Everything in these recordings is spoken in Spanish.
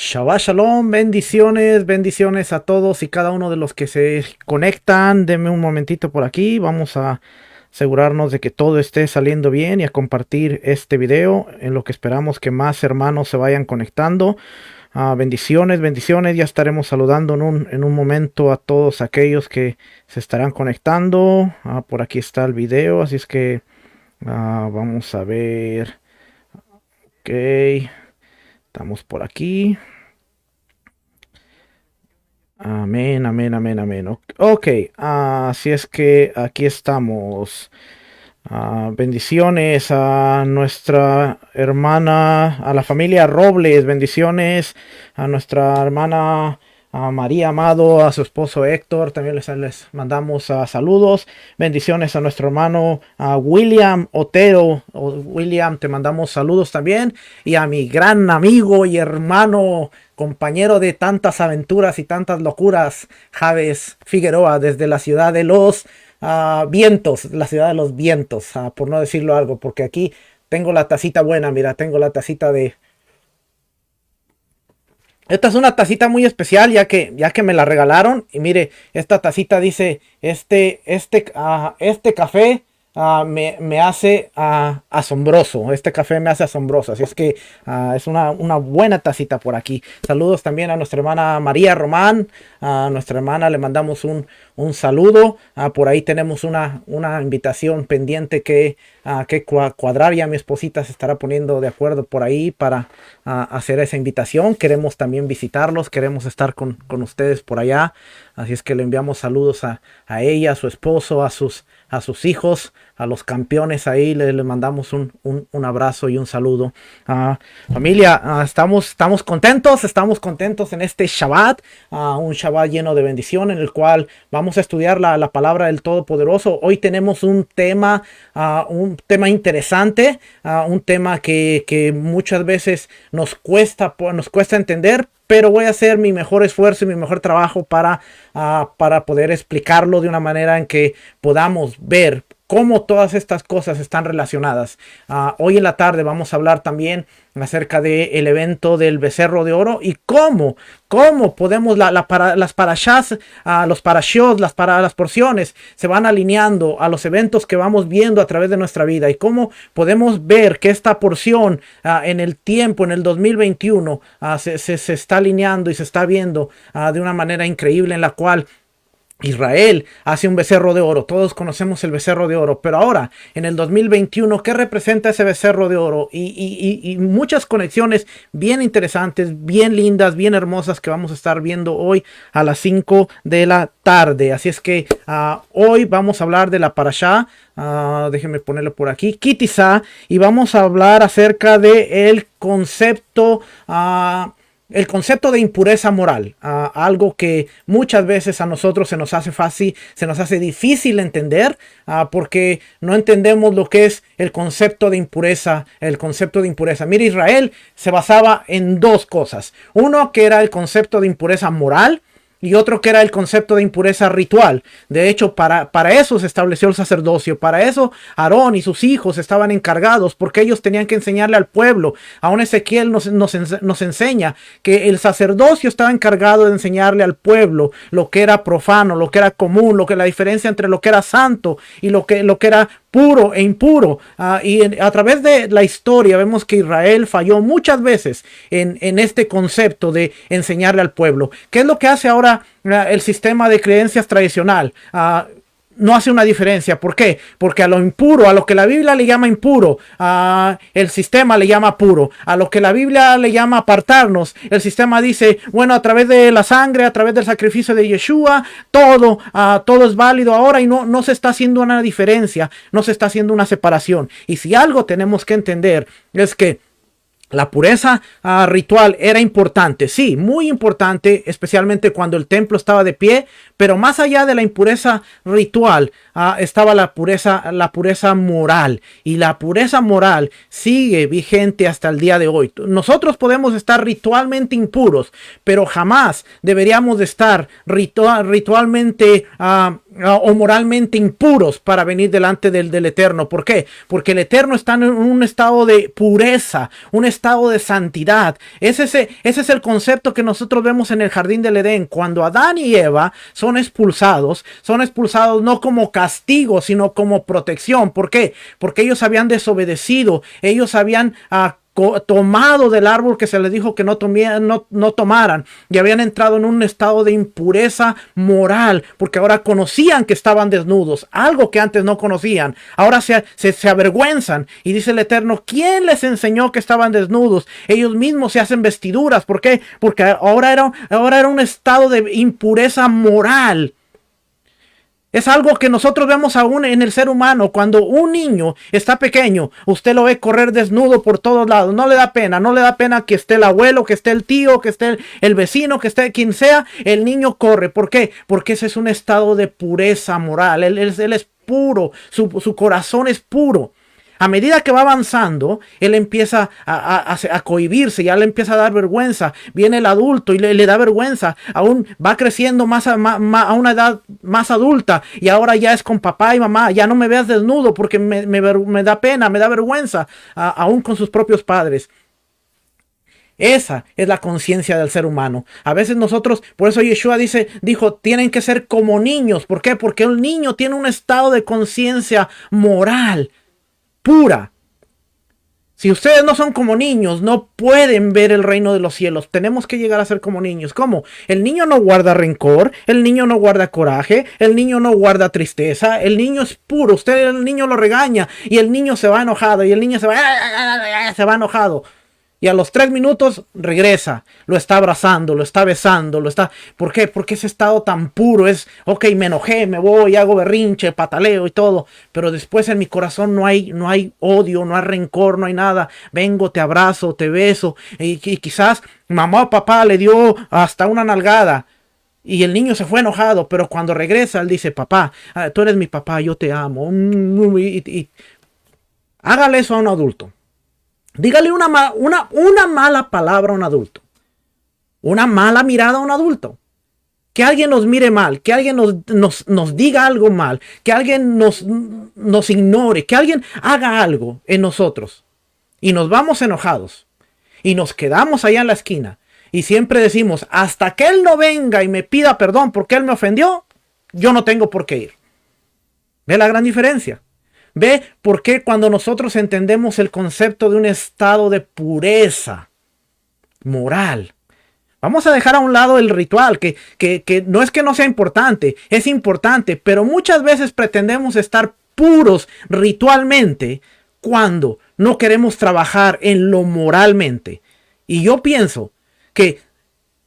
Shabbat Shalom, bendiciones, bendiciones a todos y cada uno de los que se conectan. Denme un momentito por aquí. Vamos a asegurarnos de que todo esté saliendo bien y a compartir este video en lo que esperamos que más hermanos se vayan conectando. Bendiciones, bendiciones. Ya estaremos saludando en un momento a todos aquellos que se estarán conectando. Por aquí está el video, así es que vamos a ver. Ok, estamos por aquí. Amén, amén, amén, amén. Ok, así es que aquí estamos. Bendiciones a nuestra hermana, a la familia Robles, bendiciones a nuestra hermana María Amado, a su esposo Héctor, también les mandamos saludos, bendiciones a nuestro hermano William Otero. William, te mandamos saludos también, y a mi gran amigo y hermano, compañero de tantas aventuras y tantas locuras, Javes Figueroa, desde la ciudad de los vientos, la ciudad de los vientos, por no decirlo algo, porque aquí tengo la tacita buena, mira, tengo la tacita de... Esta es una tacita muy especial ya que me la regalaron, y mire, esta tacita dice, este café me hace asombroso. Este café me hace asombroso. Así es que es una buena tacita por aquí. Saludos también a nuestra hermana María Román. A nuestra hermana le mandamos un saludo. Por ahí tenemos una invitación pendiente que cuadrar. Ya mi esposita se estará poniendo de acuerdo por ahí para hacer esa invitación. Queremos también visitarlos. Queremos estar con ustedes por allá. Así es que le enviamos saludos a ella, a su esposo, a sus hijos, a los campeones ahí. Le mandamos un abrazo y un saludo. Familia, estamos contentos en este Shabbat, un Shabbat lleno de bendición, en el cual vamos a estudiar la palabra del Todopoderoso. Hoy tenemos un tema interesante, un tema que muchas veces nos cuesta entender, pero voy a hacer mi mejor esfuerzo y mi mejor trabajo para poder explicarlo de una manera en que podamos ver cómo todas estas cosas están relacionadas. Hoy en la tarde vamos a hablar también acerca del evento del becerro de oro y cómo podemos las parashas, los parashot, las porciones se van alineando a los eventos que vamos viendo a través de nuestra vida, y cómo podemos ver que esta porción en el tiempo, en el 2021, se está alineando y se está viendo de una manera increíble, en la cual Israel hace un becerro de oro. Todos conocemos el becerro de oro, pero ahora en el 2021, ¿qué representa ese becerro de oro? Y muchas conexiones bien interesantes, bien lindas, bien hermosas, que vamos a estar viendo hoy a las 5 de la tarde. Así es que hoy vamos a hablar de la parashá. Déjenme ponerlo por aquí, Kitizá, y vamos a hablar acerca de el concepto de impureza moral, algo que muchas veces a nosotros se nos hace difícil entender, porque no entendemos lo que es el concepto de impureza. Mira, Israel se basaba en dos cosas. Uno, que era el concepto de impureza moral, y otro que era el concepto de impureza ritual. De hecho, para eso se estableció el sacerdocio. Para eso Aarón y sus hijos estaban encargados, porque ellos tenían que enseñarle al pueblo. Aún Ezequiel nos enseña que el sacerdocio estaba encargado de enseñarle al pueblo lo que era profano, lo que era común, la diferencia entre lo que era santo y lo que era puro e impuro. A través de la historia vemos que Israel falló muchas veces en este concepto de enseñarle al pueblo. ¿Qué es lo que hace ahora el sistema de creencias tradicional? No hace una diferencia. ¿Por qué? Porque a lo impuro, a lo que la Biblia le llama impuro, el sistema le llama puro. A lo que la Biblia le llama apartarnos, el sistema dice, bueno, a través de la sangre, a través del sacrificio de Yeshua, todo es válido ahora, y no se está haciendo una diferencia, no se está haciendo una separación. Y si algo tenemos que entender es que la pureza ritual era importante, sí, muy importante, especialmente cuando el templo estaba de pie, pero más allá de la impureza ritual estaba la pureza moral, y la pureza moral sigue vigente hasta el día de hoy. Nosotros podemos estar ritualmente impuros, pero jamás deberíamos de estar ritualmente o moralmente impuros para venir delante del Eterno. ¿Por qué? Porque el Eterno está en un estado de pureza, un estado de santidad. Ese es el concepto que nosotros vemos en el jardín del Edén. Cuando Adán y Eva son expulsados no como castigo, sino como protección. ¿Por qué? Porque ellos habían desobedecido, ellos habían tomado del árbol que se les dijo que no tomaran, y habían entrado en un estado de impureza moral, porque ahora conocían que estaban desnudos, algo que antes no conocían. Ahora se avergüenzan, y dice el Eterno: ¿quién les enseñó que estaban desnudos? Ellos mismos se hacen vestiduras. ¿Por qué? Porque ahora era un estado de impureza moral. Es algo que nosotros vemos aún en el ser humano. Cuando un niño está pequeño, usted lo ve correr desnudo por todos lados. No le da pena que esté el abuelo, que esté el tío, que esté el vecino, que esté quien sea. El niño corre. ¿Por qué? Porque ese es un estado de pureza moral. Él es puro, su corazón es puro. A medida que va avanzando, él empieza a cohibirse, ya le empieza a dar vergüenza. Viene el adulto y le da vergüenza. Aún va creciendo a una edad más adulta, y ahora ya es con papá y mamá. Ya no me veas desnudo porque me da pena, me da vergüenza, aún con sus propios padres. Esa es la conciencia del ser humano. A veces nosotros, por eso Yeshua dijo, tienen que ser como niños. ¿Por qué? Porque un niño tiene un estado de conciencia moral pura. Si ustedes no son como niños, no pueden ver el reino de los cielos. Tenemos que llegar a ser como niños. ¿Cómo? El niño no guarda rencor, el niño no guarda coraje, el niño no guarda tristeza, el niño es puro. El niño lo regaña y el niño se va enojado, y el niño se va enojado. Y a los 3 minutos regresa, lo está abrazando, lo está besando, ¿Por qué? Porque ese estado tan puro es, ok, me enojé, me voy, hago berrinche, pataleo y todo, pero después en mi corazón no hay odio, no hay rencor, no hay nada. Vengo, te abrazo, te beso, y quizás mamá o papá le dio hasta una nalgada, y el niño se fue enojado, pero cuando regresa, él dice: papá, tú eres mi papá, yo te amo. Y hágale eso a un adulto. Dígale una mala palabra a un adulto, una mala mirada a un adulto, que alguien nos mire mal, que alguien nos diga algo mal, que alguien nos ignore, que alguien haga algo en nosotros, y nos vamos enojados y nos quedamos allá en la esquina y siempre decimos: hasta que él no venga y me pida perdón porque él me ofendió, yo no tengo por qué ir. ¿Ve la gran diferencia? ¿Ve por qué cuando nosotros entendemos el concepto de un estado de pureza moral? Vamos a dejar a un lado el ritual, que no es que no sea importante, es importante, pero muchas veces pretendemos estar puros ritualmente cuando no queremos trabajar en lo moralmente. Y yo pienso que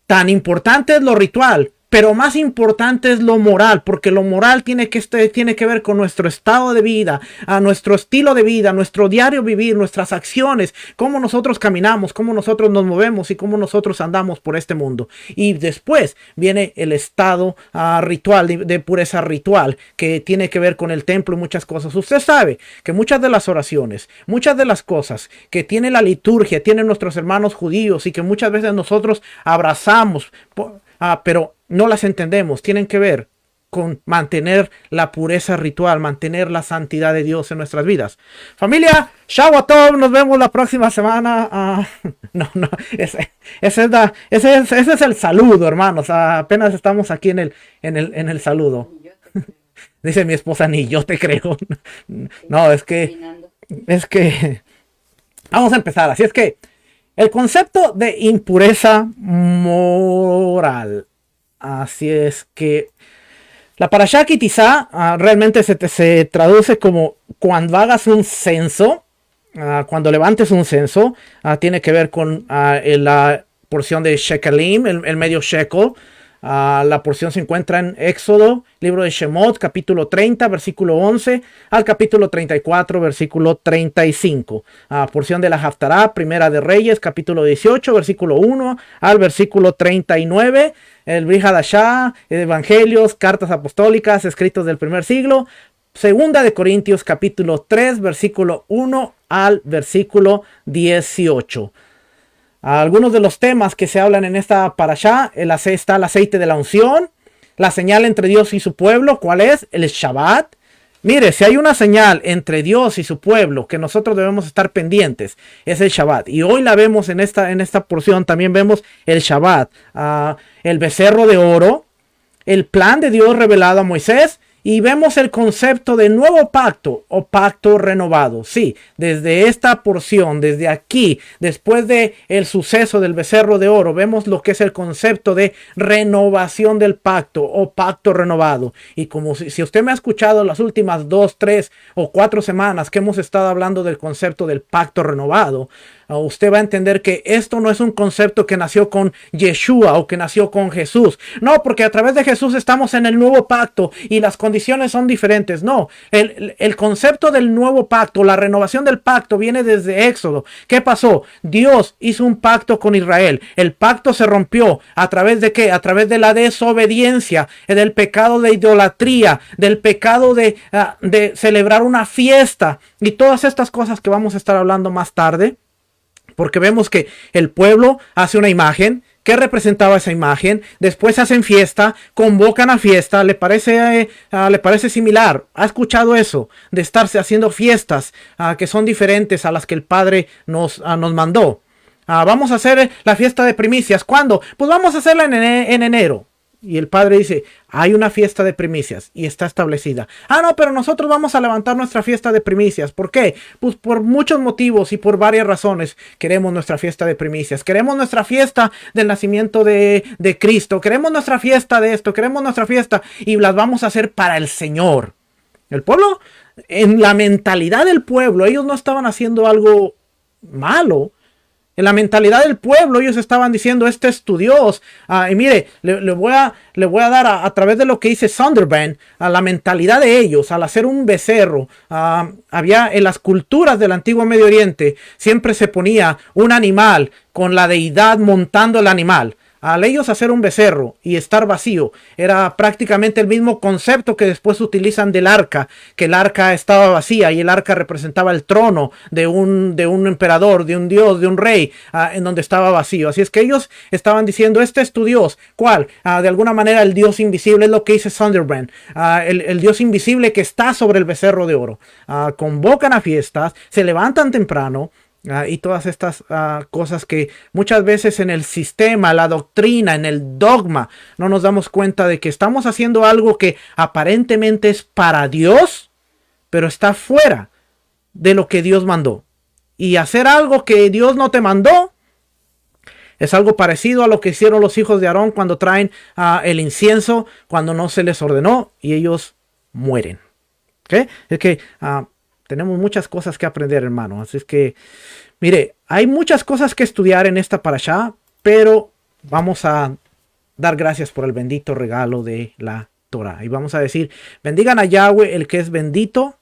tan importante es lo ritual, pero más importante es lo moral, porque lo moral tiene que ver con nuestro estado de vida, a nuestro estilo de vida, nuestro diario vivir, nuestras acciones, cómo nosotros caminamos, cómo nosotros nos movemos y cómo nosotros andamos por este mundo. Y después viene el estado ritual, de pureza ritual, que tiene que ver con el templo y muchas cosas. Usted sabe que muchas de las oraciones, muchas de las cosas que tiene la liturgia, tienen nuestros hermanos judíos, y que muchas veces nosotros abrazamos, pero no las entendemos, tienen que ver con mantener la pureza ritual, mantener la santidad de Dios en nuestras vidas. Familia, Shabbat Tov, nos vemos la próxima semana. Ese es el saludo, hermanos. Apenas estamos aquí en el saludo. Dice mi esposa: ni yo te creo. No, es que vamos a empezar. Así es que el concepto de impureza moral. Así es que la parashá Ki Tisa realmente se traduce como cuando hagas un censo, cuando levantes un censo. Tiene que ver con la porción de Shekelim, el medio shekel. La porción se encuentra en Éxodo, libro de Shemot, capítulo 30, versículo 11, al capítulo 34, versículo 35. Porción de la Haftará, primera de Reyes, capítulo 18, versículo 1 al versículo 39. El Brit Hadashah, Evangelios, cartas apostólicas, escritos del primer siglo. Segunda de Corintios, capítulo 3, versículo 1 al versículo 18. Algunos de los temas que se hablan en esta parashá: está el aceite de la unción, La señal entre Dios y su pueblo, ¿cuál es? El Shabbat. Mire, si hay una señal entre Dios y su pueblo que nosotros debemos estar pendientes, es el Shabbat. Y hoy la vemos en esta porción, también vemos el Shabbat, el becerro de oro, el plan de Dios revelado a Moisés, y vemos el concepto de nuevo pacto o pacto renovado. Sí, desde esta porción, desde aquí, después de el suceso del becerro de oro, vemos lo que es el concepto de renovación del pacto o pacto renovado. Y como si usted me ha escuchado las últimas 2, 3 o 4 semanas que hemos estado hablando del concepto del pacto renovado, usted va a entender que esto no es un concepto que nació con Yeshua o que nació con Jesús. No, porque a través de Jesús estamos en el nuevo pacto y las condiciones son diferentes. No, el concepto del nuevo pacto, la renovación del pacto viene desde Éxodo. ¿Qué pasó? Dios hizo un pacto con Israel. El pacto se rompió. ¿A través de qué? A través de la desobediencia, del pecado de idolatría, del pecado de celebrar una fiesta y todas estas cosas que vamos a estar hablando más tarde. Porque vemos que el pueblo hace una imagen. ¿Qué representaba esa imagen? Después hacen fiesta, convocan a fiesta. ¿Le parece similar? ¿Ha escuchado eso? De estarse haciendo fiestas que son diferentes a las que el Padre nos mandó. Vamos a hacer la fiesta de primicias. ¿Cuándo? Pues vamos a hacerla en enero. Y el Padre dice, hay una fiesta de primicias y está establecida. No, pero nosotros vamos a levantar nuestra fiesta de primicias. ¿Por qué? Pues por muchos motivos y por varias razones queremos nuestra fiesta de primicias. Queremos nuestra fiesta del nacimiento de Cristo. Queremos nuestra fiesta de esto. Queremos nuestra fiesta y las vamos a hacer para el Señor. El pueblo, en la mentalidad del pueblo, ellos no estaban haciendo algo malo. En la mentalidad del pueblo ellos estaban diciendo, este es tu Dios. Y mire, le voy a dar a través de lo que dice Sunderban, a la mentalidad de ellos, al hacer un becerro. Había en las culturas del antiguo Medio Oriente, siempre se ponía un animal con la deidad montando el animal. Al ellos hacer un becerro y estar vacío, era prácticamente el mismo concepto que después utilizan del arca, que el arca estaba vacía y el arca representaba el trono de un emperador, de un dios, de un rey, en donde estaba vacío. Así es que ellos estaban diciendo, este es tu Dios. ¿Cuál? De alguna manera el Dios invisible, es lo que dice Sunderban, el Dios invisible que está sobre el becerro de oro. Convocan a fiestas, se levantan temprano, y todas estas cosas que muchas veces en el sistema, la doctrina, en el dogma, no nos damos cuenta de que estamos haciendo algo que aparentemente es para Dios, pero está fuera de lo que Dios mandó. Y hacer algo que Dios no te mandó es algo parecido a lo que hicieron los hijos de Aarón cuando traen el incienso, cuando no se les ordenó y ellos mueren. ¿Okay? Es que tenemos muchas cosas que aprender, hermano. Así es que, mire, hay muchas cosas que estudiar en esta parashá, pero vamos a dar gracias por el bendito regalo de la Torah. Y vamos a decir, bendigan a Yahweh, el que es bendito.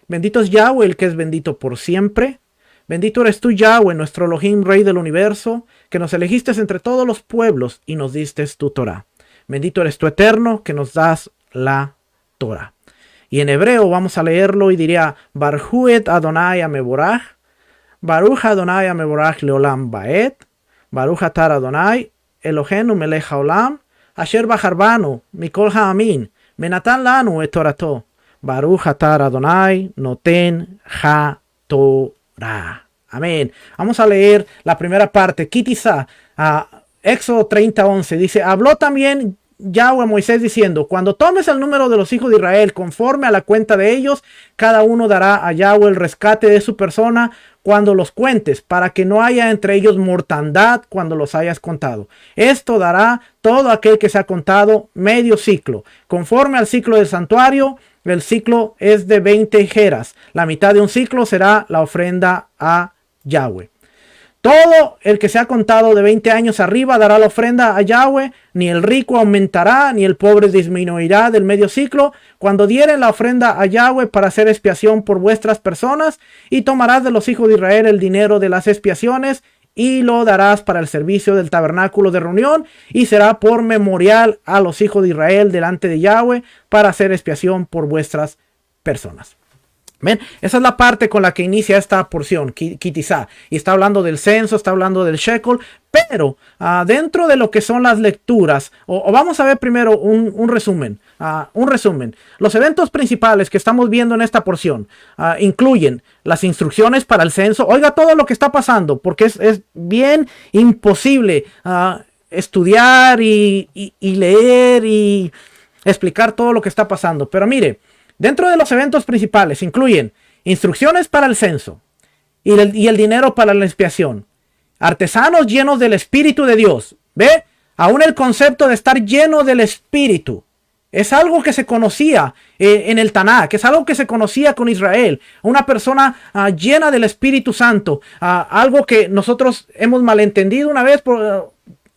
Bendito es Yahweh, el que es bendito por siempre. Bendito eres tú, Yahweh, nuestro Elohim, Rey del universo, que nos elegiste entre todos los pueblos y nos diste tu Torah. Bendito eres tú, Eterno, que nos das la Torah. Y en hebreo vamos a leerlo y diría, Barhuet Adonai Ameborach, Baruch Adonai Ameborach Leolam Baet, Baruch Atar Adonai, Elohenu Melech Haolam, Asher Bacharbanu, Mikol Ha'amin, Menatan Lanu et Torato, Baruch Atar Adonai, Noten HaTorah. Amén. Vamos a leer la primera parte, Kitizá, Éxodo 30:11, dice, habló también Yahweh a Moisés diciendo, cuando tomes el número de los hijos de Israel conforme a la cuenta de ellos, cada uno dará a Yahweh el rescate de su persona cuando los cuentes, para que no haya entre ellos mortandad cuando los hayas contado. Esto dará todo aquel que se ha contado medio ciclo. Conforme al ciclo del santuario, el ciclo es de 20 jeras. La mitad de un ciclo será la ofrenda a Yahweh. Todo el que se ha contado de 20 años arriba dará la ofrenda a Yahweh, ni el rico aumentará, ni el pobre disminuirá del medio ciclo, cuando dieren la ofrenda a Yahweh para hacer expiación por vuestras personas, y tomarás de los hijos de Israel el dinero de las expiaciones, y lo darás para el servicio del tabernáculo de reunión, y será por memorial a los hijos de Israel delante de Yahweh, para hacer expiación por vuestras personas. ¿Ven? Esa es la parte con la que inicia esta porción, Kitizá. Y está hablando del censo, está hablando del shekel. Pero dentro de lo que son las lecturas, o vamos a ver primero un resumen. Un resumen. Los eventos principales que estamos viendo en esta porción incluyen las instrucciones para el censo. Oiga todo lo que está pasando, porque es bien imposible estudiar y leer y explicar todo lo que está pasando. Pero mire, dentro de los eventos principales incluyen instrucciones para el censo y el dinero para la expiación. Artesanos llenos del Espíritu de Dios. ¿Ve? Aún el concepto de estar lleno del Espíritu es algo que se conocía en el Tanakh, es algo que se conocía con Israel. Una persona llena del Espíritu Santo. Algo que nosotros hemos malentendido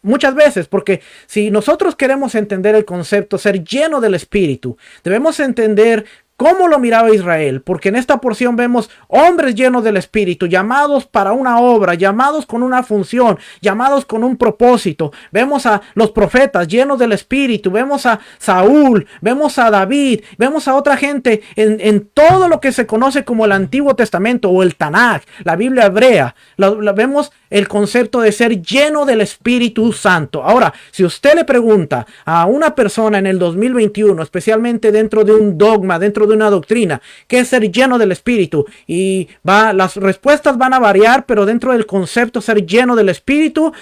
muchas veces, porque si nosotros queremos entender el concepto ser lleno del Espíritu, debemos entender cómo lo miraba Israel, porque en esta porción vemos hombres llenos del Espíritu, llamados para una obra, llamados con una función, llamados con un propósito. Vemos a los profetas llenos del Espíritu, vemos a Saúl, vemos a David, vemos a otra gente en todo lo que se conoce como el Antiguo Testamento o el Tanakh, la Biblia hebrea. Vemos el concepto de ser lleno del Espíritu Santo. Ahora, si usted le pregunta a una persona en el 2021, especialmente dentro de un dogma, dentro de una doctrina, ¿qué es ser lleno del Espíritu? Y las respuestas van a variar, pero dentro del concepto ser lleno del Espíritu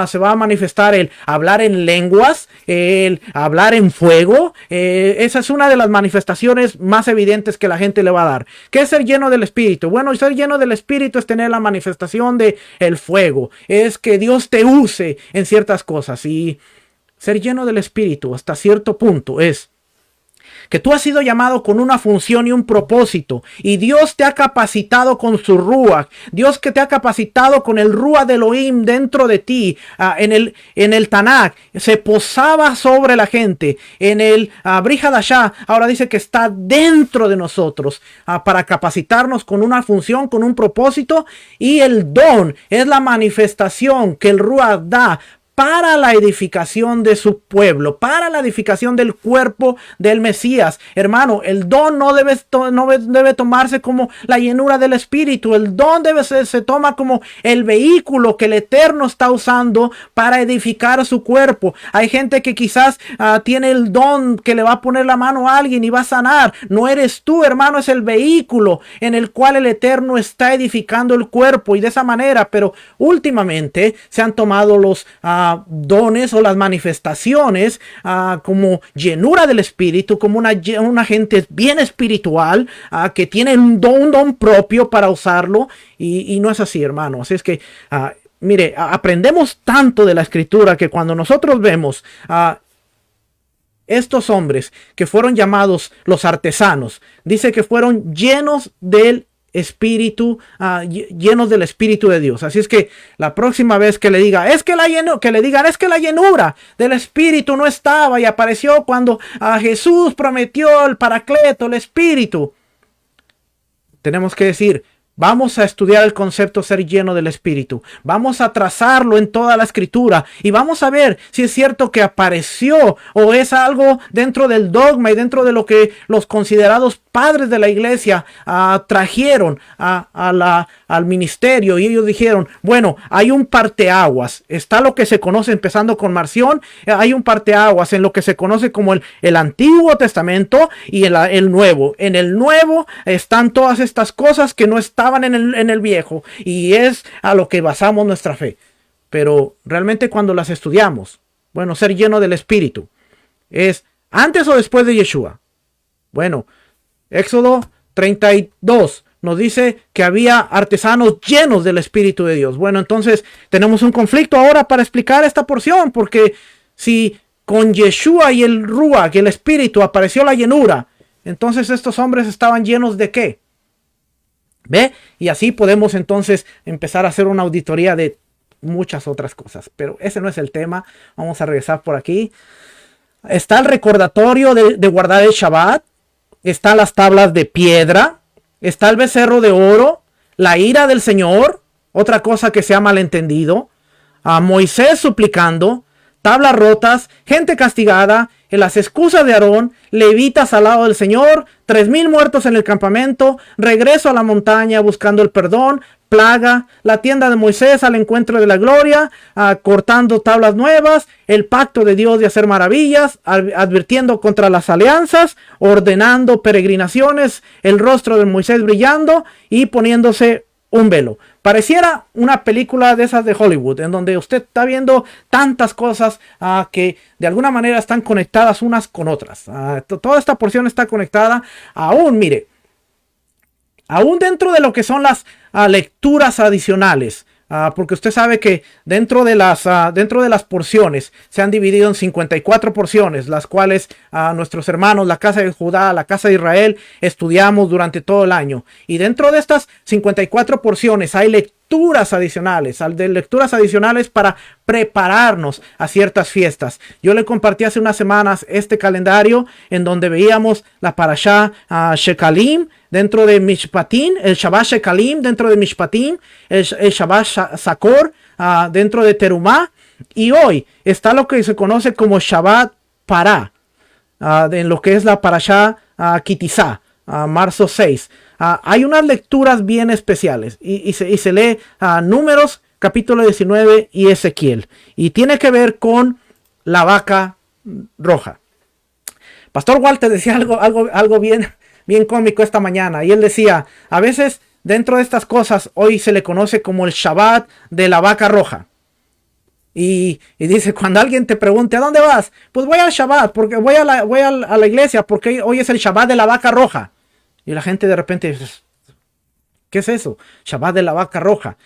se va a manifestar el hablar en lenguas, el hablar en fuego. Esa es una de las manifestaciones más evidentes que la gente le va a dar. ¿Qué es ser lleno del Espíritu? Bueno, ser lleno del Espíritu es tener la manifestación de el fuego. Es que Dios te use en ciertas cosas. Y ser lleno del Espíritu hasta cierto punto es que tú has sido llamado con una función y un propósito, y Dios te ha capacitado con su Ruach, Dios que te ha capacitado con el Ruach de Elohim dentro de ti. En el Tanakh se posaba sobre la gente, en el Brit Hadashah ahora dice que está dentro de nosotros para capacitarnos con una función, con un propósito, y el don es la manifestación que el Ruach da para la edificación de su pueblo, para la edificación del cuerpo del Mesías. Hermano, el don no debe tomarse como la llenura del Espíritu. El don se toma como el vehículo que el Eterno está usando para edificar su cuerpo. Hay gente que quizás tiene el don que le va a poner la mano a alguien y va a sanar. No eres tú, hermano, es el vehículo en el cual el Eterno está edificando el cuerpo, y de esa manera. Pero últimamente se han tomado los dones o las manifestaciones como llenura del Espíritu, como una gente bien espiritual que tiene un don propio para usarlo, y no es así, hermano. Así es que mire, aprendemos tanto de la Escritura que cuando nosotros vemos estos hombres que fueron llamados los artesanos, dice que fueron llenos del Espíritu, llenos del Espíritu de Dios. Así es que la próxima vez que le digan es que la llenura del Espíritu no estaba y apareció cuando Jesús prometió el Paracleto, el Espíritu, tenemos que decir: vamos a estudiar el concepto ser lleno del Espíritu. Vamos a trazarlo en toda la Escritura y vamos a ver si es cierto que apareció o es algo dentro del dogma y dentro de lo que los considerados padres de la iglesia trajeron al ministerio, y ellos dijeron: bueno, hay un parteaguas. Está lo que se conoce, empezando con Marción, hay un parteaguas en lo que se conoce como el Antiguo Testamento y el Nuevo. En el Nuevo están todas estas cosas que no estaban en el Viejo, y es a lo que basamos nuestra fe. Pero realmente cuando las estudiamos, bueno, ser lleno del Espíritu es antes o después de Yeshua. Bueno, Éxodo 32 nos dice que había artesanos llenos del Espíritu de Dios. Bueno, entonces tenemos un conflicto ahora para explicar esta porción, porque si con Yeshua y el Ruach, el Espíritu, apareció la llenura, entonces estos hombres estaban llenos ¿de qué? ¿Ve? Y así podemos entonces empezar a hacer una auditoría de muchas otras cosas. Pero ese no es el tema. Vamos a regresar por aquí. Está el recordatorio de guardar el Shabbat. Están las tablas de piedra. Está el becerro de oro. La ira del Señor. Otra cosa que se ha malentendido. A Moisés suplicando. Tablas rotas. Gente castigada. las excusas de Aarón, levitas al lado del Señor, 3,000 muertos en el campamento, regreso a la montaña buscando el perdón, plaga, la tienda de Moisés al encuentro de la gloria, cortando tablas nuevas, el pacto de Dios de hacer maravillas, advirtiendo contra las alianzas, ordenando peregrinaciones, el rostro de Moisés brillando y poniéndose un velo. Pareciera una película de esas de Hollywood, en donde usted está viendo tantas cosas que de alguna manera están conectadas unas con otras. Toda esta porción está conectada. Aún dentro de lo que son las lecturas adicionales. Porque usted sabe que dentro de las porciones se han dividido en 54 porciones, las cuales nuestros hermanos, la casa de Judá, la casa de Israel, estudiamos durante todo el año. Y dentro de estas 54 porciones hay lecturas adicionales para prepararnos a ciertas fiestas. Yo le compartí hace unas semanas este calendario en donde veíamos la parashá Shekalim dentro de Mishpatim, el Shabbat Shekalim dentro de Mishpatim, el Shabbat Sakor dentro de Terumá, y hoy está lo que se conoce como Shabbat Pará, en lo que es la parashá Kitizá, marzo 6. Hay unas lecturas bien especiales y se lee Números capítulo 19 y Ezequiel, y tiene que ver con la vaca roja. Pastor Walter decía algo bien cómico esta mañana, y él decía, a veces dentro de estas cosas hoy se le conoce como el Shabbat de la vaca roja. Y dice, cuando alguien te pregunte ¿a dónde vas? Pues voy al Shabbat, porque voy a la iglesia, porque hoy es el Shabbat de la vaca roja. Y la gente de repente, ¿qué es eso? Shabbat de la vaca roja.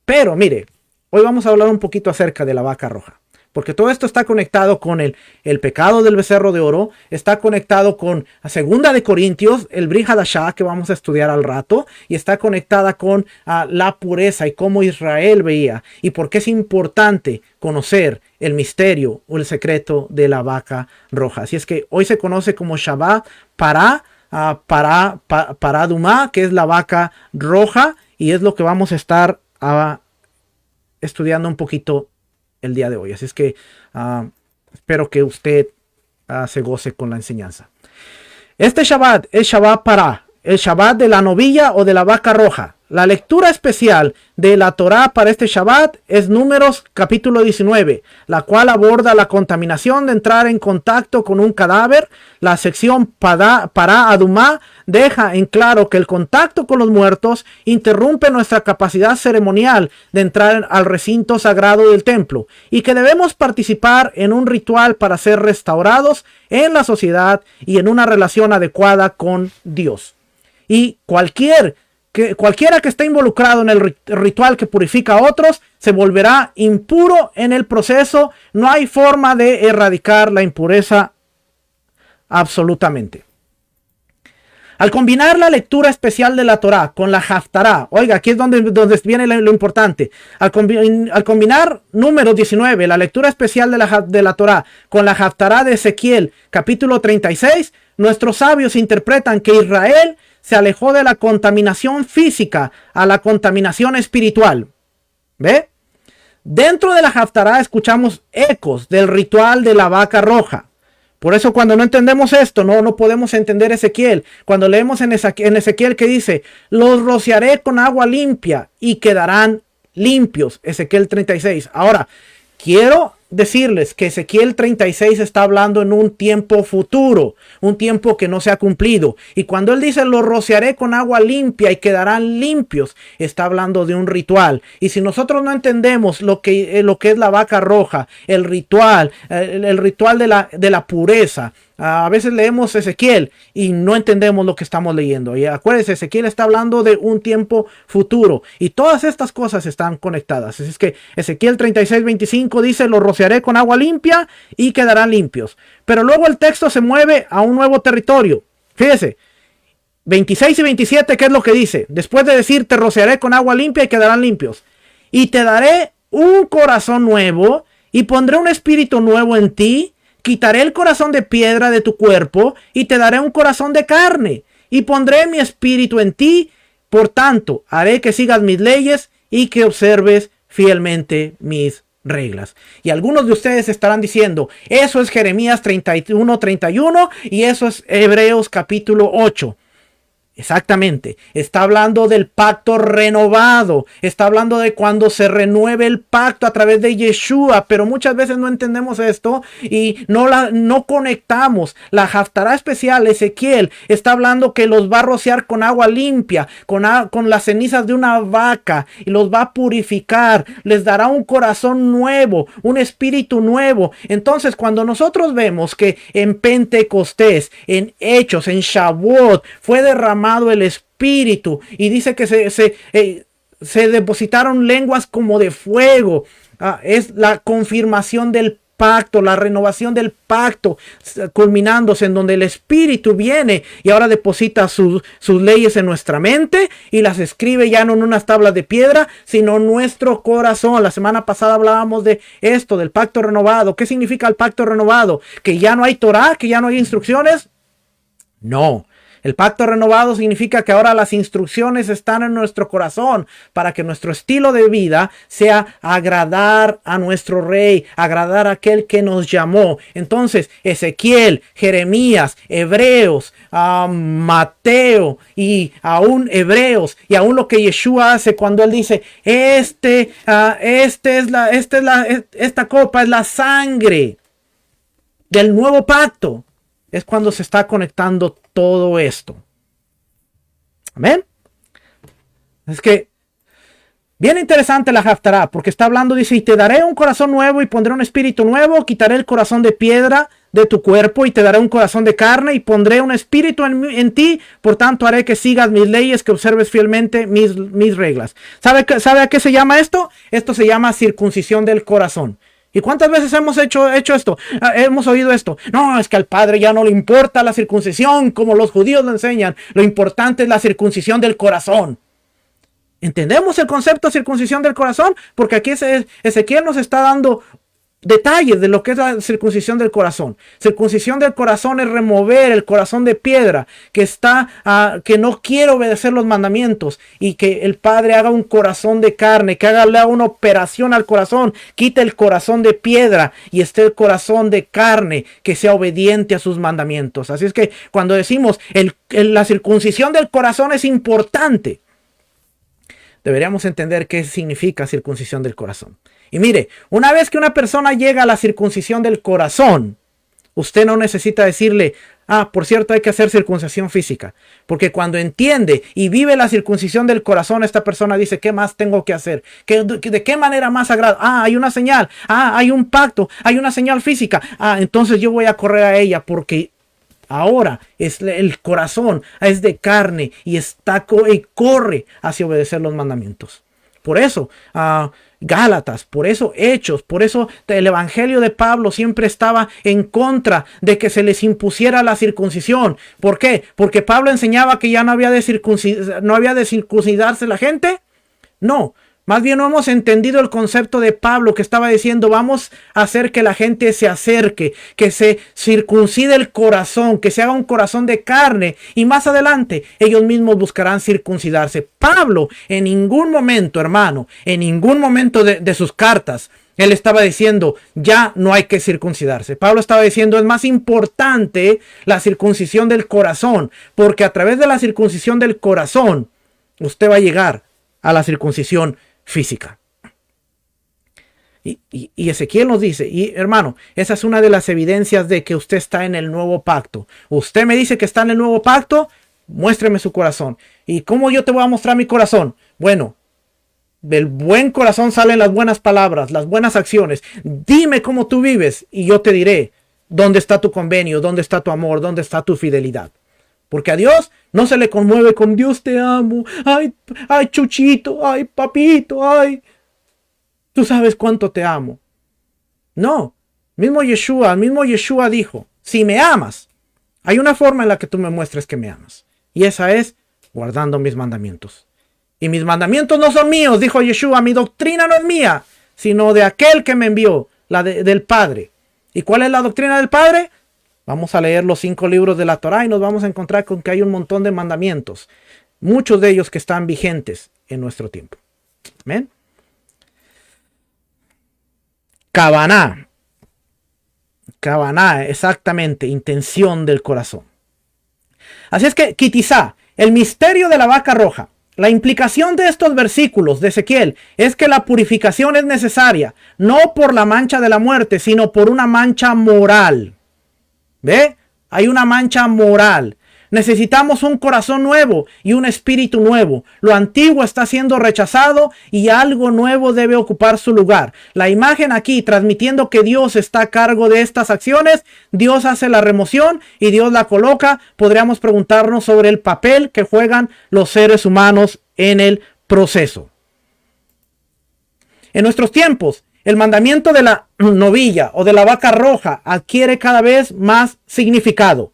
Pero mire, hoy vamos a hablar un poquito acerca de la vaca roja. Porque todo esto está conectado con el pecado del becerro de oro, está conectado con la segunda de Corintios, el Brit Hadashah que vamos a estudiar al rato, y está conectada con la pureza y cómo Israel veía, y por qué es importante conocer el misterio o el secreto de la vaca roja. Así es que hoy se conoce como Shabbat Pará Dumá, que es la vaca roja, y es lo que vamos a estar estudiando un poquito el día de hoy. Así es que espero que usted se goce con la enseñanza. Este Shabbat es Shabbat Pará, el Shabbat de la novilla o de la vaca roja. La lectura especial de la Torá para este Shabbat es Números capítulo 19, la cual aborda la contaminación de entrar en contacto con un cadáver. La sección Pará Adumá deja en claro que el contacto con los muertos interrumpe nuestra capacidad ceremonial de entrar al recinto sagrado del templo y que debemos participar en un ritual para ser restaurados en la sociedad y en una relación adecuada con Dios. Y cualquiera que esté involucrado en el ritual que purifica a otros se volverá impuro en el proceso. No hay forma de erradicar la impureza absolutamente. Al combinar la lectura especial de la Torá con la Haftará, oiga, aquí es donde viene lo importante. Al combinar Números 19, la lectura especial de la Torá, con la Haftará de Ezequiel, capítulo 36, nuestros sabios interpretan que Israel se alejó de la contaminación física a la contaminación espiritual. ¿Ve? Dentro de la Haftará escuchamos ecos del ritual de la vaca roja. Por eso cuando no entendemos esto, no podemos entender Ezequiel. Cuando leemos en Ezequiel que dice, los rociaré con agua limpia y quedarán limpios. Ezequiel 36. Ahora, quiero decirles que Ezequiel 36 está hablando en un tiempo futuro, un tiempo que no se ha cumplido. Y cuando él dice, los rociaré con agua limpia y quedarán limpios, está hablando de un ritual. Y si nosotros no entendemos lo que es la vaca roja, el ritual de la pureza, a veces leemos Ezequiel y no entendemos lo que estamos leyendo. Y acuérdense, Ezequiel está hablando de un tiempo futuro. Y todas estas cosas están conectadas. Así es que Ezequiel 36:25 dice, los rociaré con agua limpia y quedarán limpios. Pero luego el texto se mueve a un nuevo territorio. Fíjese, 26 y 27, ¿qué es lo que dice? Después de decir, te rociaré con agua limpia y quedarán limpios. Y te daré un corazón nuevo y pondré un espíritu nuevo en ti. Quitaré el corazón de piedra de tu cuerpo y te daré un corazón de carne y pondré mi espíritu en ti. Por tanto, haré que sigas mis leyes y que observes fielmente mis reglas. Y algunos de ustedes estarán diciendo, eso es Jeremías 31:31 y eso es Hebreos capítulo 8. Exactamente, está hablando del pacto renovado, está hablando de cuando se renueve el pacto a través de Yeshua, pero muchas veces no entendemos esto y no conectamos. La Haftará especial, Ezequiel, está hablando que los va a rociar con agua limpia, con las cenizas de una vaca y los va a purificar, les dará un corazón nuevo, un espíritu nuevo. Entonces, cuando nosotros vemos que en Pentecostés, en Hechos, en Shavuot, fue derramado el espíritu y dice que se depositaron lenguas como de fuego. Es la confirmación del pacto, la renovación del pacto, culminándose en donde el espíritu viene y ahora deposita sus leyes en nuestra mente y las escribe ya no en unas tablas de piedra, sino en nuestro corazón. La semana pasada hablábamos de esto, del pacto renovado. ¿Qué significa el pacto renovado? ¿Que ya no hay Torah? ¿Que ya no hay instrucciones? No. El pacto renovado significa que ahora las instrucciones están en nuestro corazón para que nuestro estilo de vida sea agradar a nuestro rey, agradar a aquel que nos llamó. Entonces, Ezequiel, Jeremías, Hebreos, Mateo y aún Hebreos y aún lo que Yeshua hace cuando él dice, esta copa es la sangre del nuevo pacto. Es cuando se está conectando todo esto. Amén. Es que bien interesante la Haftará, porque está hablando, dice, y te daré un corazón nuevo y pondré un espíritu nuevo, quitaré el corazón de piedra de tu cuerpo y te daré un corazón de carne y pondré un espíritu en ti, por tanto haré que sigas mis leyes, que observes fielmente mis reglas. ¿Sabe a qué se llama esto? Esto se llama circuncisión del corazón. ¿Y cuántas veces hemos hecho esto? Hemos oído esto. No, es que al Padre ya no le importa la circuncisión como los judíos lo enseñan. Lo importante es la circuncisión del corazón. ¿Entendemos el concepto de circuncisión del corazón? Porque aquí Ezequiel nos está dando detalles de lo que es la circuncisión del corazón. Circuncisión del corazón es remover el corazón de piedra que no quiere obedecer los mandamientos y que el Padre haga un corazón de carne, que haga una operación al corazón, quite el corazón de piedra y esté el corazón de carne que sea obediente a sus mandamientos. Así es que cuando decimos la circuncisión del corazón es importante, deberíamos entender qué significa circuncisión del corazón. Y mire, una vez que una persona llega a la circuncisión del corazón, usted no necesita decirle, por cierto, hay que hacer circuncisión física. Porque cuando entiende y vive la circuncisión del corazón, esta persona dice, ¿qué más tengo que hacer? ¿De qué manera más sagrada? Hay una señal. Hay un pacto. Hay una señal física. Entonces yo voy a correr a ella porque ahora el corazón es de carne y corre hacia obedecer los mandamientos. Por eso, Gálatas, por eso Hechos, por eso el evangelio de Pablo siempre estaba en contra de que se les impusiera la circuncisión. ¿Por qué? Porque Pablo enseñaba que ya no había de circuncidarse la gente. No. Más bien no hemos entendido el concepto de Pablo que estaba diciendo, vamos a hacer que la gente se acerque, que se circuncide el corazón, que se haga un corazón de carne y más adelante ellos mismos buscarán circuncidarse. Pablo en ningún momento, hermano, en ningún momento de sus cartas, él estaba diciendo, ya no hay que circuncidarse. Pablo estaba diciendo, es más importante la circuncisión del corazón, porque a través de la circuncisión del corazón, usted va a llegar a la circuncisión física. Y Ezequiel nos dice, y hermano, esa es una de las evidencias de que usted está en el nuevo pacto. Usted me dice que está en el nuevo pacto, muéstreme su corazón. ¿Y cómo yo te voy a mostrar mi corazón? Bueno, del buen corazón salen las buenas palabras, las buenas acciones. Dime cómo tú vives y yo te diré dónde está tu convenio, dónde está tu amor, dónde está tu fidelidad. Porque a Dios no se le conmueve con Dios te amo. Ay, chuchito, ay, papito, ay. Tú sabes cuánto te amo. No. Mismo Yeshua dijo, si me amas, hay una forma en la que tú me muestres que me amas. Y esa es guardando mis mandamientos. Y mis mandamientos no son míos, dijo Yeshua, mi doctrina no es mía, sino de aquel que me envió, del Padre. ¿Y cuál es la doctrina del Padre? Vamos a leer los 5 libros de la Torá y nos vamos a encontrar con que hay un montón de mandamientos. Muchos de ellos que están vigentes en nuestro tiempo. Amén. Kavaná. Kavaná, exactamente, intención del corazón. Así es que, quizá, el misterio de la vaca roja, la implicación de estos versículos de Ezequiel es que la purificación es necesaria, no por la mancha de la muerte, sino por una mancha moral. ¿Ve? Hay una mancha moral. Necesitamos un corazón nuevo y un espíritu nuevo. Lo antiguo está siendo rechazado y algo nuevo debe ocupar su lugar. La imagen aquí transmitiendo que Dios está a cargo de estas acciones. Dios hace la remoción y Dios la coloca. Podríamos preguntarnos sobre el papel que juegan los seres humanos en el proceso. En nuestros tiempos, el mandamiento de la novilla o de la vaca roja adquiere cada vez más significado.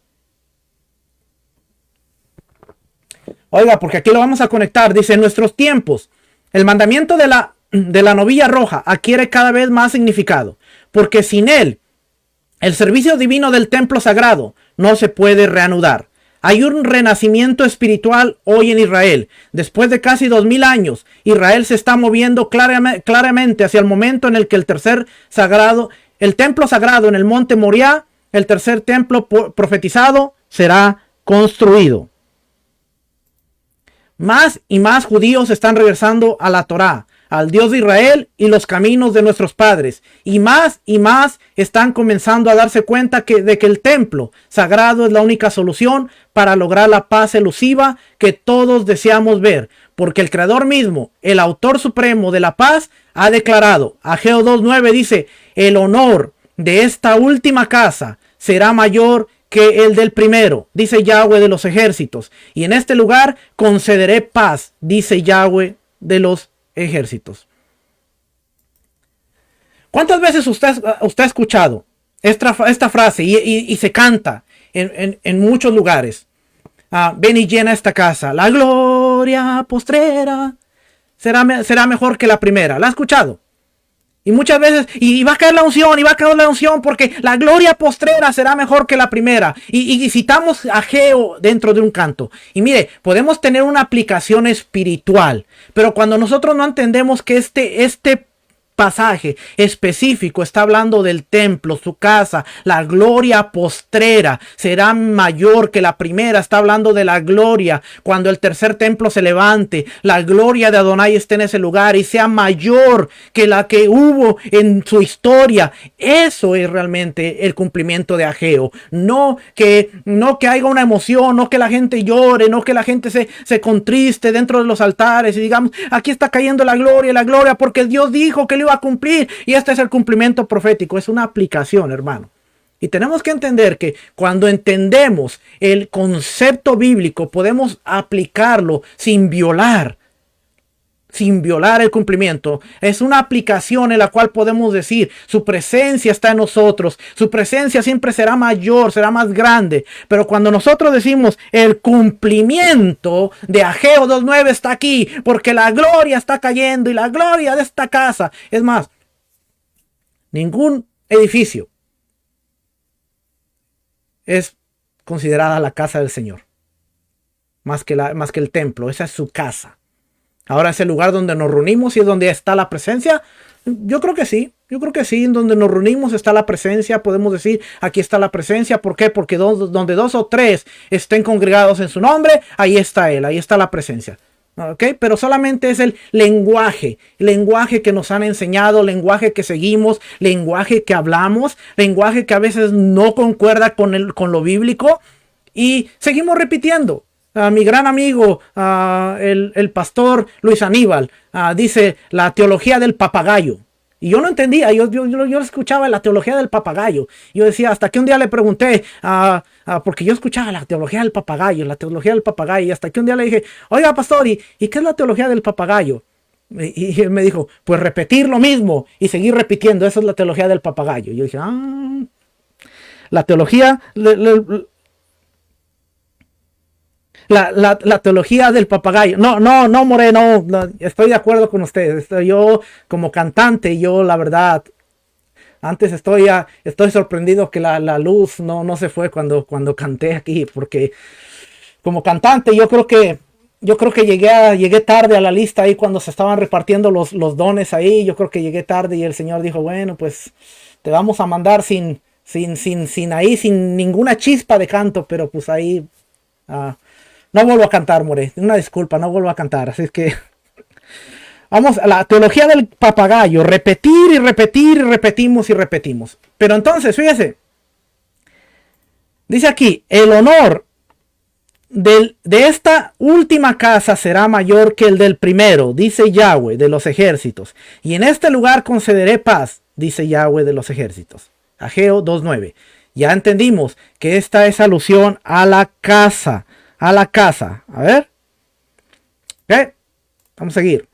Oiga, porque aquí lo vamos a conectar. Dice, en nuestros tiempos, el mandamiento de la novilla roja adquiere cada vez más significado. Porque sin él, el servicio divino del templo sagrado no se puede reanudar. Hay un renacimiento espiritual hoy en Israel. Después de casi 2000 años, Israel se está moviendo claramente hacia el momento en el que el templo sagrado en el monte Moriah, el tercer templo profetizado, será construido. Más y más judíos están regresando a la Torá, al Dios de Israel y los caminos de nuestros padres. Y más están comenzando a darse cuenta de que el templo sagrado es la única solución para lograr la paz elusiva que todos deseamos ver. Porque el Creador mismo, el autor supremo de la paz, ha declarado, Ageo 2:9 dice, el honor de esta última casa será mayor que el del primero, dice Yahweh de los ejércitos. Y en este lugar concederé paz, dice Yahweh de los ejércitos. ¿Cuántas veces usted ha escuchado esta frase y se canta en muchos lugares? Ven y llena esta casa. La gloria postrera será mejor que la primera. ¿La ha escuchado? Y muchas veces, y va a caer la unción, porque la gloria postrera será mejor que la primera. Y citamos a Ageo dentro de un canto. Y mire, podemos tener una aplicación espiritual, pero cuando nosotros no entendemos que este pasaje específico está hablando del templo, su casa, la gloria postrera será mayor que la primera. Está hablando de la gloria cuando el tercer templo se levante, la gloria de Adonai esté en ese lugar y sea mayor que la que hubo en su historia. Eso es realmente el cumplimiento de Ageo. No que haya una emoción, no que la gente llore, no que la gente se contriste dentro de los altares y digamos, aquí está cayendo la gloria, porque Dios dijo que lo iba a cumplir y este es el cumplimiento profético. Es una aplicación, hermano. Y tenemos que entender que cuando entendemos el concepto bíblico podemos aplicarlo sin violar el cumplimiento. Es una aplicación en la cual podemos decir, su presencia está en nosotros, su presencia siempre será mayor, será más grande. Pero cuando nosotros decimos, el cumplimiento de Ageo 2:9 está aquí, porque la gloria está cayendo y la gloria de esta casa. Es más, ningún edificio es considerada la casa del Señor, más que el templo. Esa es su casa. Ahora es el lugar donde nos reunimos y es donde está la presencia. Yo creo que sí, en donde nos reunimos está la presencia. Podemos decir, aquí está la presencia. ¿Por qué? Porque donde 2 o 3 estén congregados en su nombre, ahí está Él, ahí está la presencia. ¿Ok? Pero solamente es el lenguaje que nos han enseñado, lenguaje que seguimos, lenguaje que hablamos, lenguaje que a veces no concuerda con lo bíblico y seguimos repitiendo. Mi gran amigo, el pastor Luis Aníbal, dice la teología del papagayo. Y yo no entendía, yo escuchaba la teología del papagayo. Yo decía, hasta que un día le pregunté, porque yo escuchaba la teología del papagayo, y hasta que un día le dije, oiga pastor, ¿y qué es la teología del papagayo? Y él me dijo, pues repetir lo mismo y seguir repitiendo, esa es la teología del papagayo. Y yo dije, la teología... La teología del papagayo. No, Moreno, no, estoy de acuerdo con ustedes. Yo como cantante, la verdad, antes estoy sorprendido que la luz no se fue cuando canté aquí, porque como cantante yo creo que yo creo que llegué tarde a la lista ahí cuando se estaban repartiendo los dones ahí. Yo creo que llegué tarde y el Señor dijo, bueno, pues te vamos a mandar sin ninguna chispa de canto, pero pues ahí no vuelvo a cantar, more. Una disculpa, no vuelvo a cantar. Así es que vamos a la teología del papagayo, repetir y repetir y repetimos y repetimos. Pero entonces, fíjese, dice aquí, el honor de esta última casa será mayor que el del primero, dice Yahweh de los ejércitos. Y en este lugar concederé paz, dice Yahweh de los ejércitos. Ageo 2:9. Ya entendimos que esta es alusión a la casa. A la casa. A ver. ¿Ok? Vamos a seguir.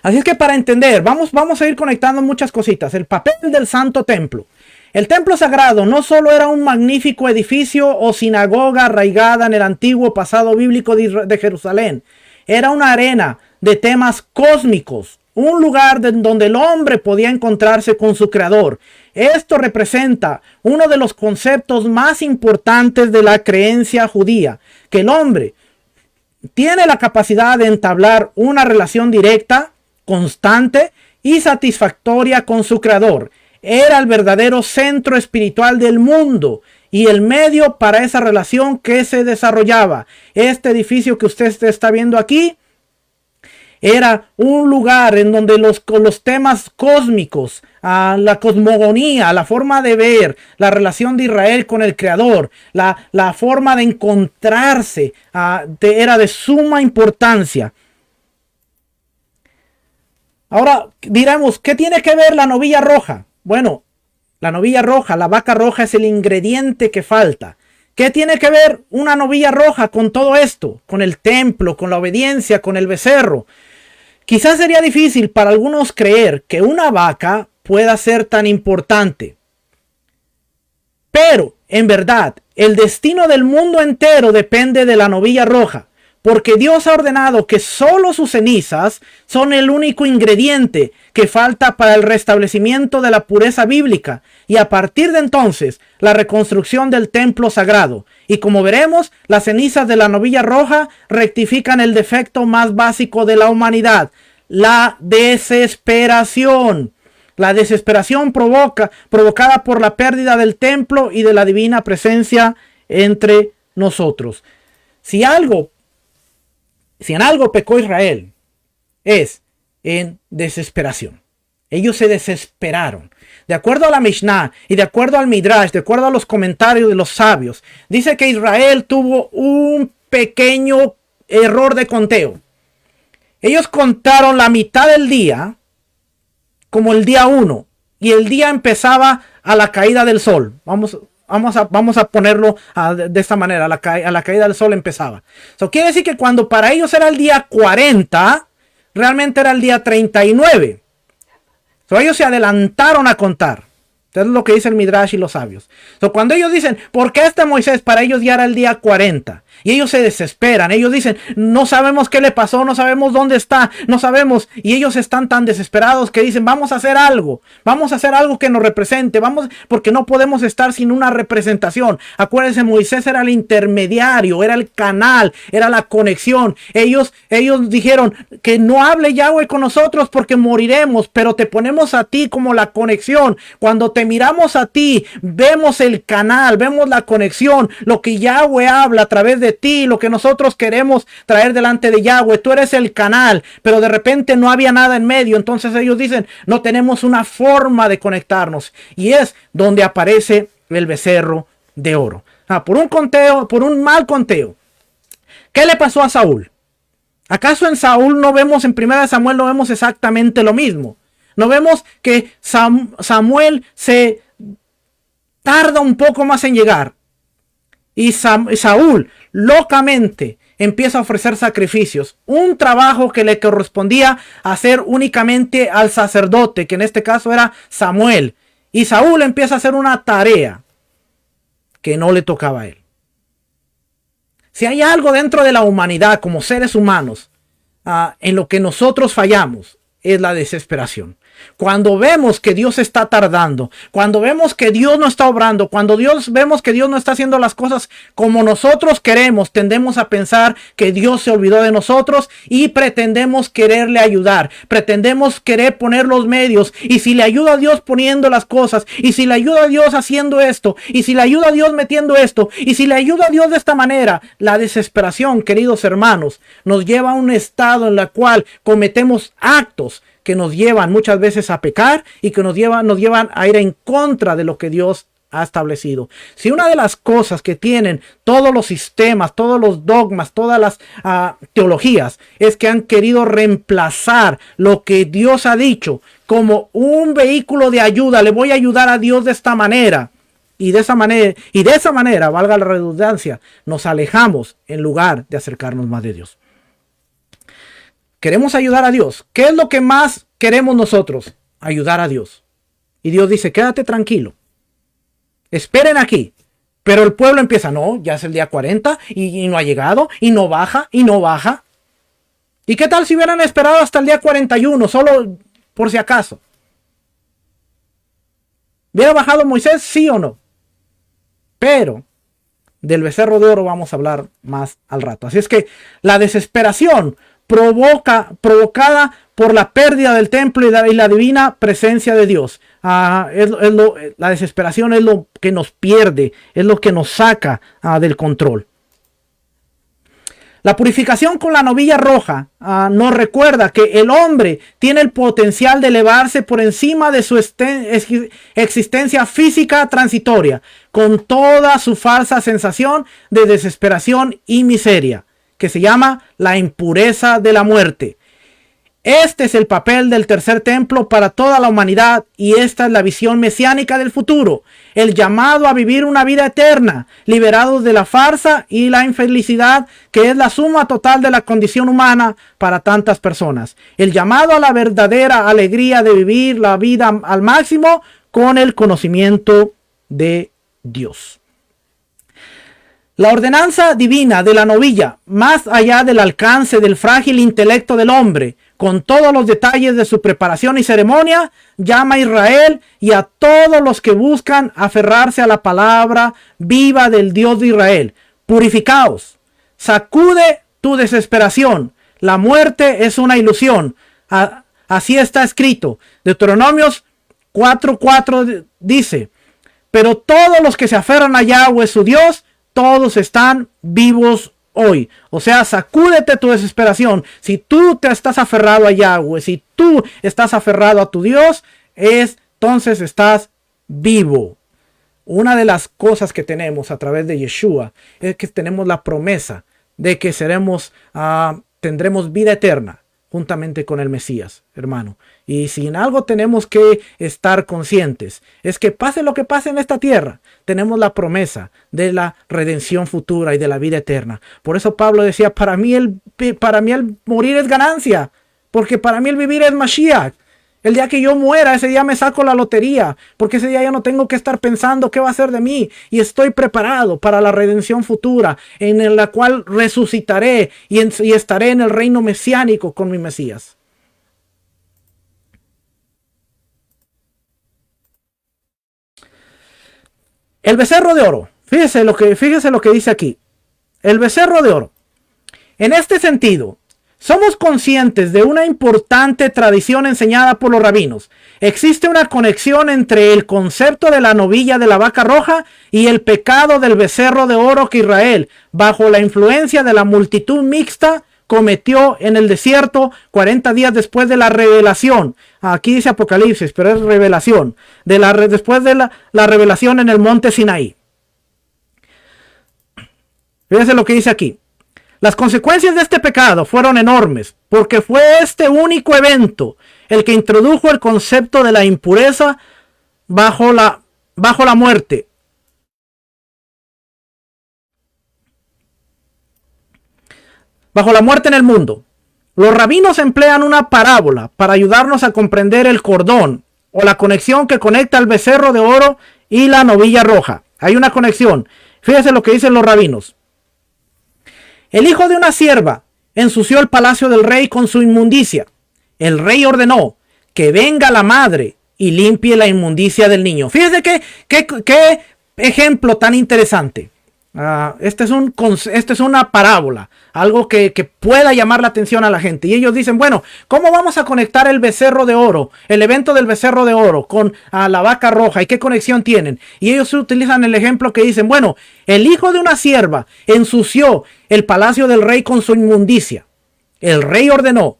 Así es que para entender, vamos a ir conectando muchas cositas. El papel del Santo Templo. El templo sagrado no solo era un magnífico edificio o sinagoga arraigada en el antiguo pasado bíblico de Jerusalén. Era una arena de temas cósmicos, un lugar donde el hombre podía encontrarse con su creador. Esto representa uno de los conceptos más importantes de la creencia judía, que el hombre tiene la capacidad de entablar una relación directa, constante y satisfactoria con su creador. Era el verdadero centro espiritual del mundo y el medio para esa relación que se desarrollaba. Este edificio que usted está viendo aquí era un lugar en donde los temas cósmicos, la cosmogonía, la forma de ver, la relación de Israel con el Creador, la forma de encontrarse, era de suma importancia. Ahora diremos, ¿qué tiene que ver la novilla roja? Bueno, la novilla roja, la vaca roja es el ingrediente que falta. ¿Qué tiene que ver una novilla roja con todo esto? Con el templo, con la obediencia, con el becerro. Quizás sería difícil para algunos creer que una vaca pueda ser tan importante. Pero, en verdad, el destino del mundo entero depende de la novilla roja. Porque Dios ha ordenado que solo sus cenizas son el único ingrediente que falta para el restablecimiento de la pureza bíblica y a partir de entonces la reconstrucción del templo sagrado. Y como veremos, las cenizas de la novilla roja rectifican el defecto más básico de la humanidad, la desesperación. La desesperación provocada por la pérdida del templo y de la divina presencia entre nosotros. Si en algo pecó Israel, es en desesperación. Ellos se desesperaron. De acuerdo a la Mishnah y de acuerdo al Midrash, de acuerdo a los comentarios de los sabios, dice que Israel tuvo un pequeño error de conteo. Ellos contaron la mitad del día como el día 1 y el día empezaba a la caída del sol. Vamos a ponerlo de esta manera, a la caída del sol empezaba. Eso quiere decir que cuando para ellos era el día 40, realmente era el día 39. Ellos se adelantaron a contar. Eso es lo que dice el Midrash y los sabios. Cuando ellos dicen, ¿por qué Moisés? Para ellos ya era el día 40. Y ellos se desesperan. Ellos dicen, no sabemos qué le pasó, no sabemos dónde está, no sabemos. Y ellos están tan desesperados que dicen, vamos a hacer algo. Vamos a hacer algo que nos represente. Porque no podemos estar sin una representación. Acuérdense, Moisés era el intermediario, era el canal, era la conexión. Ellos dijeron que no hable Yahweh con nosotros porque moriremos, pero te ponemos a ti como la conexión. Cuando te miramos a ti, vemos el canal, vemos la conexión, lo que Yahweh habla a través de ti, lo que nosotros queremos traer delante de Yahweh. Tú eres el canal, pero de repente no había nada en medio. Entonces ellos dicen, no tenemos una forma de conectarnos. Y es donde aparece el becerro de oro. Por un mal conteo. ¿Qué le pasó a Saúl? ¿Acaso en Saúl no vemos, en 1 Samuel no vemos exactamente lo mismo? No vemos que Samuel se tarda un poco más en llegar. Y Saúl locamente empieza a ofrecer sacrificios. Un trabajo que le correspondía hacer únicamente al sacerdote, que en este caso era Samuel. Y Saúl empieza a hacer una tarea que no le tocaba a él. Si hay algo dentro de la humanidad como seres humanos en lo que nosotros fallamos, es la desesperación. Cuando vemos que Dios está tardando, cuando vemos que Dios no está obrando, cuando vemos que Dios no está haciendo las cosas como nosotros queremos, tendemos a pensar que Dios se olvidó de nosotros y pretendemos quererle ayudar, pretendemos querer poner los medios, y si le ayuda a Dios poniendo las cosas, y si le ayuda a Dios haciendo esto, y si le ayuda a Dios metiendo esto, y si le ayuda a Dios de esta manera. La desesperación, queridos hermanos, nos lleva a un estado en el cual cometemos actos que nos llevan muchas veces a pecar y que nos llevan a ir en contra de lo que Dios ha establecido. Si una de las cosas que tienen todos los sistemas, todos los dogmas, todas las teologías, es que han querido reemplazar lo que Dios ha dicho como un vehículo de ayuda, le voy a ayudar a Dios de esta manera. Y de esa manera, valga la redundancia, nos alejamos en lugar de acercarnos más de Dios. Queremos ayudar a Dios. ¿Qué es lo que más queremos nosotros? Ayudar a Dios. Y Dios dice, quédate tranquilo. Esperen aquí. Pero el pueblo empieza, no, ya es el día 40 y no ha llegado, y no baja, y no baja. ¿Y qué tal si hubieran esperado hasta el día 41, solo por si acaso? ¿Hubiera bajado Moisés, sí o no? Pero del becerro de oro vamos a hablar más al rato. Así es que la desesperación provocada por la pérdida del templo y la divina presencia de Dios. La desesperación es lo que nos pierde, es lo que nos saca del control. La purificación con la novilla roja nos recuerda que el hombre tiene el potencial de elevarse por encima de su existencia física transitoria, con toda su falsa sensación de desesperación y miseria, que se llama la impureza de la muerte. Este es el papel del tercer templo para toda la humanidad, y esta es la visión mesiánica del futuro, el llamado a vivir una vida eterna, liberados de la farsa y la infelicidad que es la suma total de la condición humana para tantas personas, el llamado a la verdadera alegría de vivir la vida al máximo con el conocimiento de Dios. La ordenanza divina de la novilla, más allá del alcance del frágil intelecto del hombre, con todos los detalles de su preparación y ceremonia, llama a Israel y a todos los que buscan aferrarse a la palabra viva del Dios de Israel. Purificaos, sacude tu desesperación. La muerte es una ilusión. Así está escrito. Deuteronomios 4:4 dice, pero todos los que se aferran a Yahweh su Dios, todos están vivos hoy. O sea, sacúdete tu desesperación. Si tú te estás aferrado a Yahweh, si tú estás aferrado a tu Dios, entonces estás vivo. Una de las cosas que tenemos a través de Yeshua es que tenemos la promesa de que tendremos vida eterna juntamente con el Mesías, hermano. Y si en algo tenemos que estar conscientes, es que pase lo que pase en esta tierra, tenemos la promesa de la redención futura y de la vida eterna. Por eso Pablo decía, para mí el morir es ganancia, porque para mí el vivir es Mashiach. El día que yo muera, ese día me saco la lotería, porque ese día ya no tengo que estar pensando qué va a ser de mí, y estoy preparado para la redención futura, en la cual resucitaré y estaré en el reino mesiánico con mi Mesías. El becerro de oro. Fíjese lo que dice aquí. El becerro de oro. En este sentido, somos conscientes de una importante tradición enseñada por los rabinos. Existe una conexión entre el concepto de la novilla de la vaca roja y el pecado del becerro de oro que Israel, bajo la influencia de la multitud mixta, cometió en el desierto 40 días después de la revelación. Aquí dice Apocalipsis, pero es revelación. Después de la revelación en el monte Sinaí. Fíjense lo que dice aquí. Las consecuencias de este pecado fueron enormes, porque fue este único evento el que introdujo el concepto de la impureza bajo la muerte. Bajo la muerte en el mundo. Los rabinos emplean una parábola para ayudarnos a comprender el cordón o la conexión que conecta el becerro de oro y la novilla roja. Hay una conexión. Fíjense lo que dicen los rabinos. El hijo de una sierva ensució el palacio del rey con su inmundicia. El rey ordenó que venga la madre y limpie la inmundicia del niño. Fíjese qué ejemplo tan interesante. Este es una parábola, algo que pueda llamar la atención a la gente. Y ellos dicen, bueno, ¿cómo vamos a conectar el becerro de oro, el evento del becerro de oro con la vaca roja? ¿Y qué conexión tienen? Y ellos utilizan el ejemplo que dicen, bueno, el hijo de una sierva ensució el palacio del rey con su inmundicia. El rey ordenó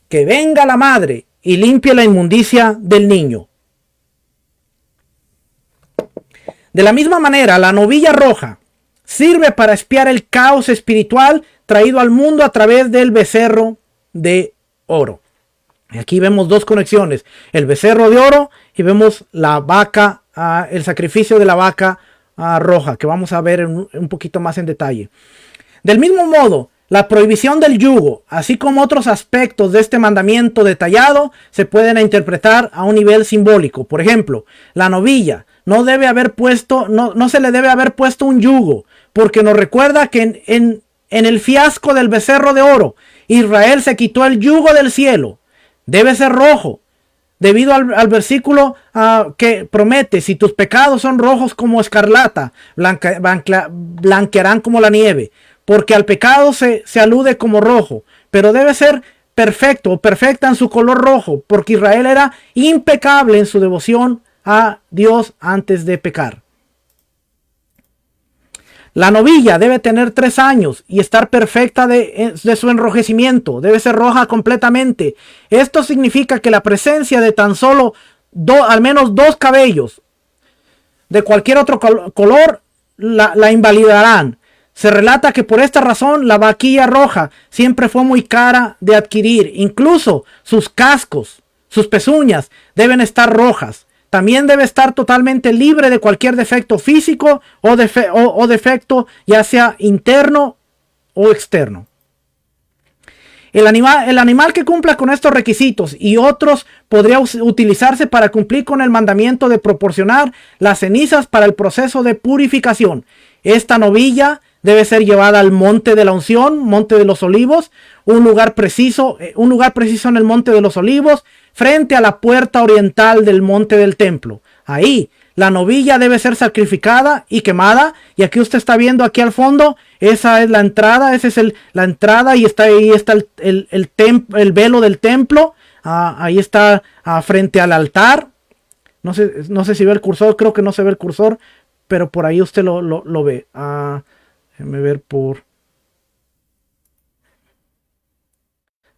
que venga la madre y limpie la inmundicia del niño. De la misma manera, la novilla roja sirve para espiar el caos espiritual traído al mundo a través del becerro de oro. Aquí vemos dos conexiones, el becerro de oro y vemos la vaca, el sacrificio de la vaca roja, que vamos a ver un poquito más en detalle. Del mismo modo, la prohibición del yugo, así como otros aspectos de este mandamiento detallado, se pueden interpretar a un nivel simbólico. Por ejemplo, la novilla no se le debe haber puesto un yugo, porque nos recuerda que en el fiasco del becerro de oro, Israel se quitó el yugo del cielo. Debe ser rojo, debido al versículo que promete, si tus pecados son rojos como escarlata, blanquearán como la nieve. Porque al pecado se alude como rojo, pero debe ser perfecto o perfecta en su color rojo, porque Israel era impecable en su devoción a Dios antes de pecar. La novilla debe tener 3 años y estar perfecta de su enrojecimiento. Debe ser roja completamente. Esto significa que la presencia de tan solo al menos 2 cabellos de cualquier otro color la invalidarán. Se relata que por esta razón la vaquilla roja siempre fue muy cara de adquirir. Incluso sus cascos, sus pezuñas deben estar rojas. También debe estar totalmente libre de cualquier defecto físico o defecto ya sea interno o externo. El animal que cumpla con estos requisitos y otros podría utilizarse para cumplir con el mandamiento de proporcionar las cenizas para el proceso de purificación. Esta novilla debe ser llevada al monte de la unción, monte de los olivos, un lugar preciso en el monte de los olivos, frente a la puerta oriental del monte del templo. Ahí la novilla debe ser sacrificada y quemada. Y aquí usted está viendo aquí al fondo, esa es la entrada, la entrada y ahí está el velo del templo. Ahí está frente al altar. No sé si ve el cursor, creo que no se ve el cursor, pero por ahí usted lo ve. Déjeme ver por...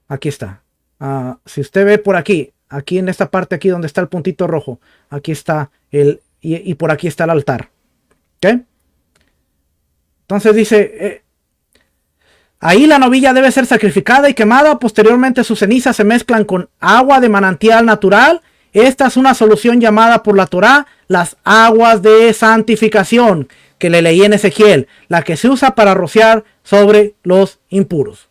Aquí está. Si usted ve por aquí en esta parte aquí donde está el puntito rojo, aquí está y por aquí está el altar. ¿Ok? Entonces dice, ahí la novilla debe ser sacrificada y quemada. Posteriormente sus cenizas se mezclan con agua de manantial natural. Esta es una solución llamada por la Torá las aguas de santificación, que le leí en Ezequiel, la que se usa para rociar sobre los impuros.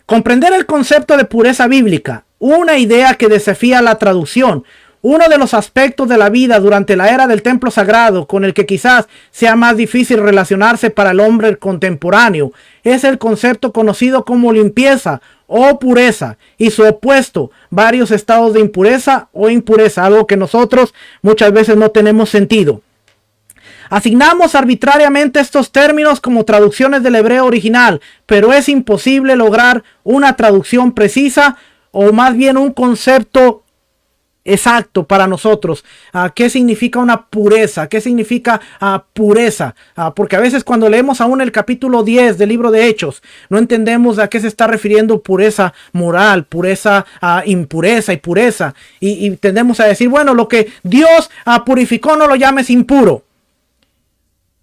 Comprender el concepto de pureza bíblica, una idea que desafía la traducción, uno de los aspectos de la vida durante la era del templo sagrado con el que quizás sea más difícil relacionarse para el hombre contemporáneo, es el concepto conocido como limpieza o pureza y su opuesto, varios estados de impureza o impureza, algo que nosotros muchas veces no tenemos sentido. Asignamos arbitrariamente estos términos como traducciones del hebreo original, pero es imposible lograr una traducción precisa o más bien un concepto exacto para nosotros. ¿Qué significa una pureza? ¿Qué significa pureza? Porque a veces cuando leemos aún el capítulo 10 del libro de Hechos, no entendemos a qué se está refiriendo pureza moral, pureza, impureza y pureza. Y tendemos a decir, bueno, lo que Dios purificó no lo llames impuro.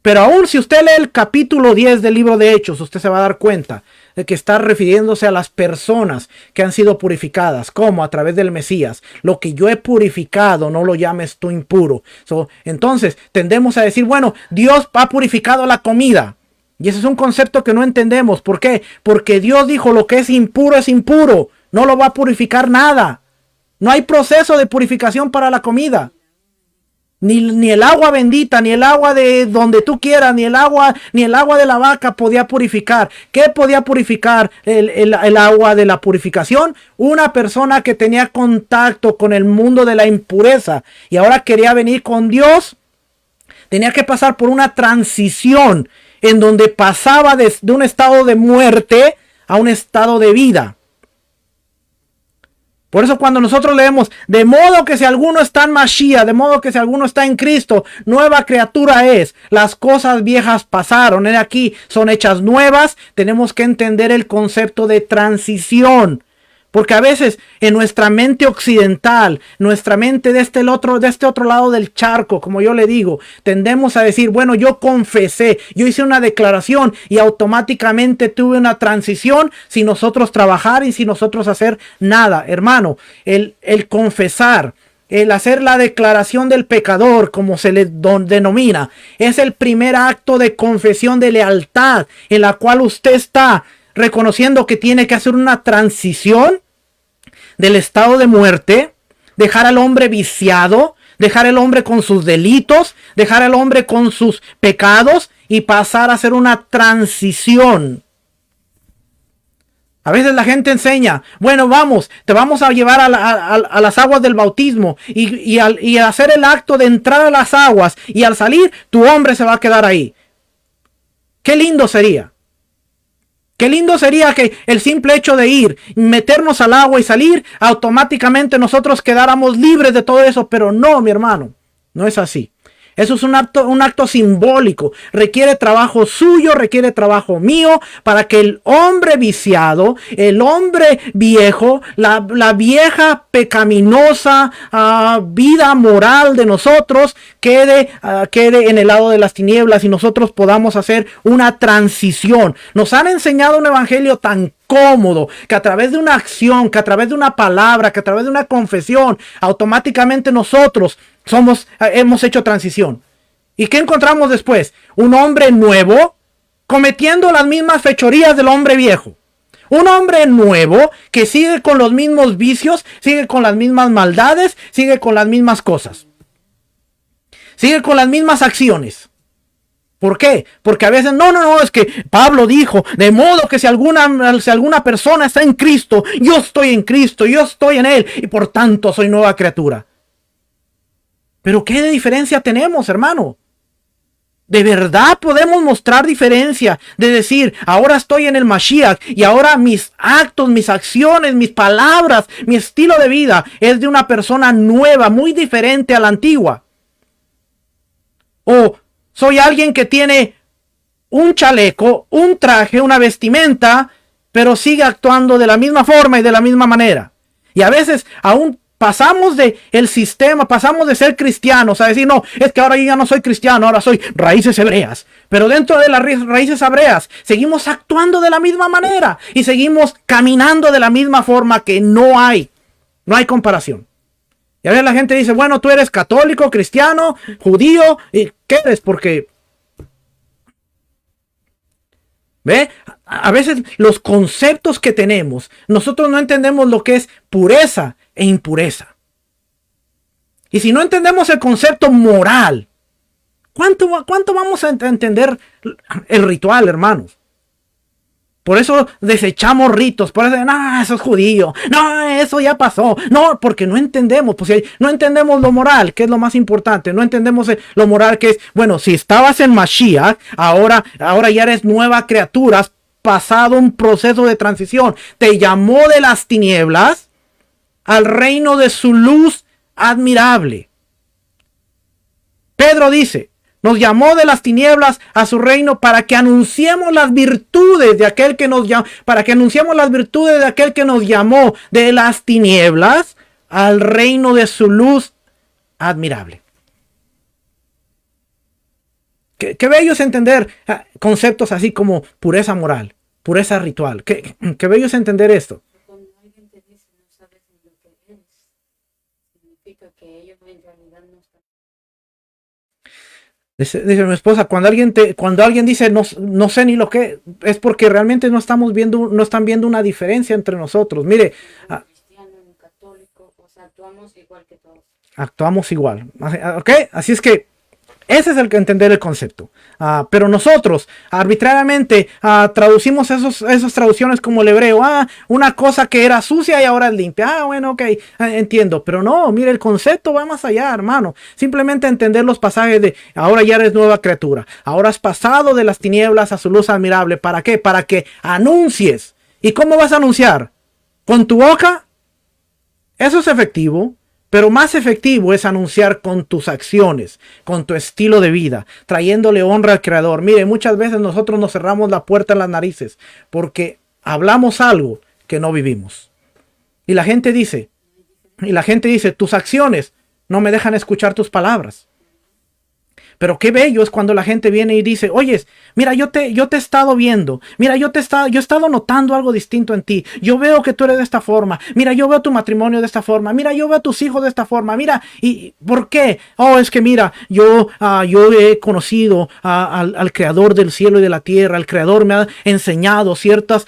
Pero aún si usted lee el capítulo 10 del libro de Hechos, usted se va a dar cuenta de que está refiriéndose a las personas que han sido purificadas, como a través del Mesías. Lo que yo he purificado, no lo llames tú impuro. Entonces, tendemos a decir, bueno, Dios ha purificado la comida. Y ese es un concepto que no entendemos. ¿Por qué? Porque Dios dijo, lo que es impuro, no lo va a purificar nada. No hay proceso de purificación para la comida. Ni el agua bendita, ni el agua de donde tú quieras, ni el agua de la vaca podía purificar. ¿Qué podía purificar el agua de la purificación? Una persona que tenía contacto con el mundo de la impureza y ahora quería venir con Dios. Tenía que pasar por una transición en donde pasaba de un estado de muerte a un estado de vida. Por eso cuando nosotros leemos, de modo que si alguno está en Mashiach, de modo que si alguno está en Cristo, nueva criatura es. Las cosas viejas pasaron, he aquí, son hechas nuevas. Tenemos que entender el concepto de transición. Porque a veces en nuestra mente occidental, nuestra mente de este otro lado del charco, como yo le digo, tendemos a decir, bueno, yo confesé, yo hice una declaración y automáticamente tuve una transición sin nosotros trabajar y sin nosotros hacer nada. Hermano, el confesar, el hacer la declaración del pecador, como se le denomina, es el primer acto de confesión de lealtad en la cual usted está reconociendo que tiene que hacer una transición del estado de muerte, dejar al hombre viciado, dejar al hombre con sus delitos, dejar al hombre con sus pecados y pasar a hacer una transición. A veces la gente enseña, bueno, te vamos a llevar a las aguas del bautismo y al hacer el acto de entrar a las aguas y al salir, tu hombre se va a quedar ahí. Qué lindo sería. Qué lindo sería que el simple hecho de ir, meternos al agua y salir, automáticamente nosotros quedáramos libres de todo eso. Pero no, mi hermano, no es así. Eso es un acto simbólico. Requiere trabajo suyo, requiere trabajo mío para que el hombre viciado, el hombre viejo, la vieja pecaminosa vida moral de nosotros quede en el lado de las tinieblas y nosotros podamos hacer una transición. Nos han enseñado un evangelio tan cómodo, que a través de una acción, que a través de una palabra, que a través de una confesión, automáticamente nosotros hemos hecho transición. ¿Y qué encontramos después? Un hombre nuevo cometiendo las mismas fechorías del hombre viejo. Un hombre nuevo que sigue con los mismos vicios, sigue con las mismas maldades, sigue con las mismas cosas. Sigue con las mismas acciones. ¿Por qué? Porque a veces, no, es que Pablo dijo, de modo que si alguna persona está en Cristo, yo estoy en Cristo, yo estoy en Él, y por tanto soy nueva criatura. Pero ¿qué diferencia tenemos, hermano? ¿De verdad podemos mostrar diferencia? De decir, ahora estoy en el Mashiach, y ahora mis actos, mis acciones, mis palabras, mi estilo de vida es de una persona nueva, muy diferente a la antigua. O soy alguien que tiene un chaleco, un traje, una vestimenta, pero sigue actuando de la misma forma y de la misma manera. Y a veces aún pasamos de el sistema, pasamos de ser cristianos a decir, no, es que ahora yo ya no soy cristiano, ahora soy raíces hebreas. Pero dentro de las raíces hebreas seguimos actuando de la misma manera y seguimos caminando de la misma forma que no hay comparación. Y a veces la gente dice, bueno, tú eres católico, cristiano, judío, ¿y qué eres? Porque, ¿ve? A veces los conceptos que tenemos, nosotros no entendemos lo que es pureza e impureza. Y si no entendemos el concepto moral, ¿cuánto vamos a entender el ritual, hermanos? Por eso desechamos ritos, por eso, no, eso es judío, no, eso ya pasó, no, porque no entendemos, pues no entendemos lo moral, que es lo más importante, no entendemos lo moral que es, bueno, si estabas en Mashiach, ahora ya eres nueva criatura, has pasado un proceso de transición, te llamó de las tinieblas al reino de su luz admirable. Pedro dice, nos llamó de las tinieblas a su reino para que anunciemos las virtudes de aquel que nos llamó, para que anunciemos las virtudes de aquel que nos llamó de las tinieblas al reino de su luz admirable. Qué bello es entender conceptos así como pureza moral, pureza ritual. Qué bello es entender esto. Cuando alguien te dice no sabes ni lo que eres, significa que ellos en realidad no están. Dice mi esposa, cuando alguien dice no sé ni lo que es porque realmente no están viendo una diferencia entre nosotros. Mire, Cristiano, católico, o sea, actuamos igual que todos. Actuamos igual. ¿Ok? Así es que ese es el que entender el concepto. Pero nosotros arbitrariamente traducimos esas traducciones como el hebreo. Una cosa que era sucia y ahora es limpia. Bueno, ok, entiendo. Pero no, mire, el concepto va más allá, hermano. Simplemente entender los pasajes de ahora ya eres nueva criatura. Ahora has pasado de las tinieblas a su luz admirable. ¿Para qué? Para que anuncies. ¿Y cómo vas a anunciar? ¿Con tu boca? Eso es efectivo. Pero más efectivo es anunciar con tus acciones, con tu estilo de vida, trayéndole honra al Creador. Mire, muchas veces nosotros nos cerramos la puerta en las narices porque hablamos algo que no vivimos. Y la gente dice, tus acciones no me dejan escuchar tus palabras. Pero qué bello es cuando la gente viene y dice, oyes, mira, yo te he estado viendo. Mira, yo he estado notando algo distinto en ti. Yo veo que tú eres de esta forma. Mira, yo veo tu matrimonio de esta forma. Mira, yo veo a tus hijos de esta forma. Mira, ¿y por qué? Es que mira, yo he conocido al Creador del cielo y de la tierra. El Creador me ha enseñado ciertas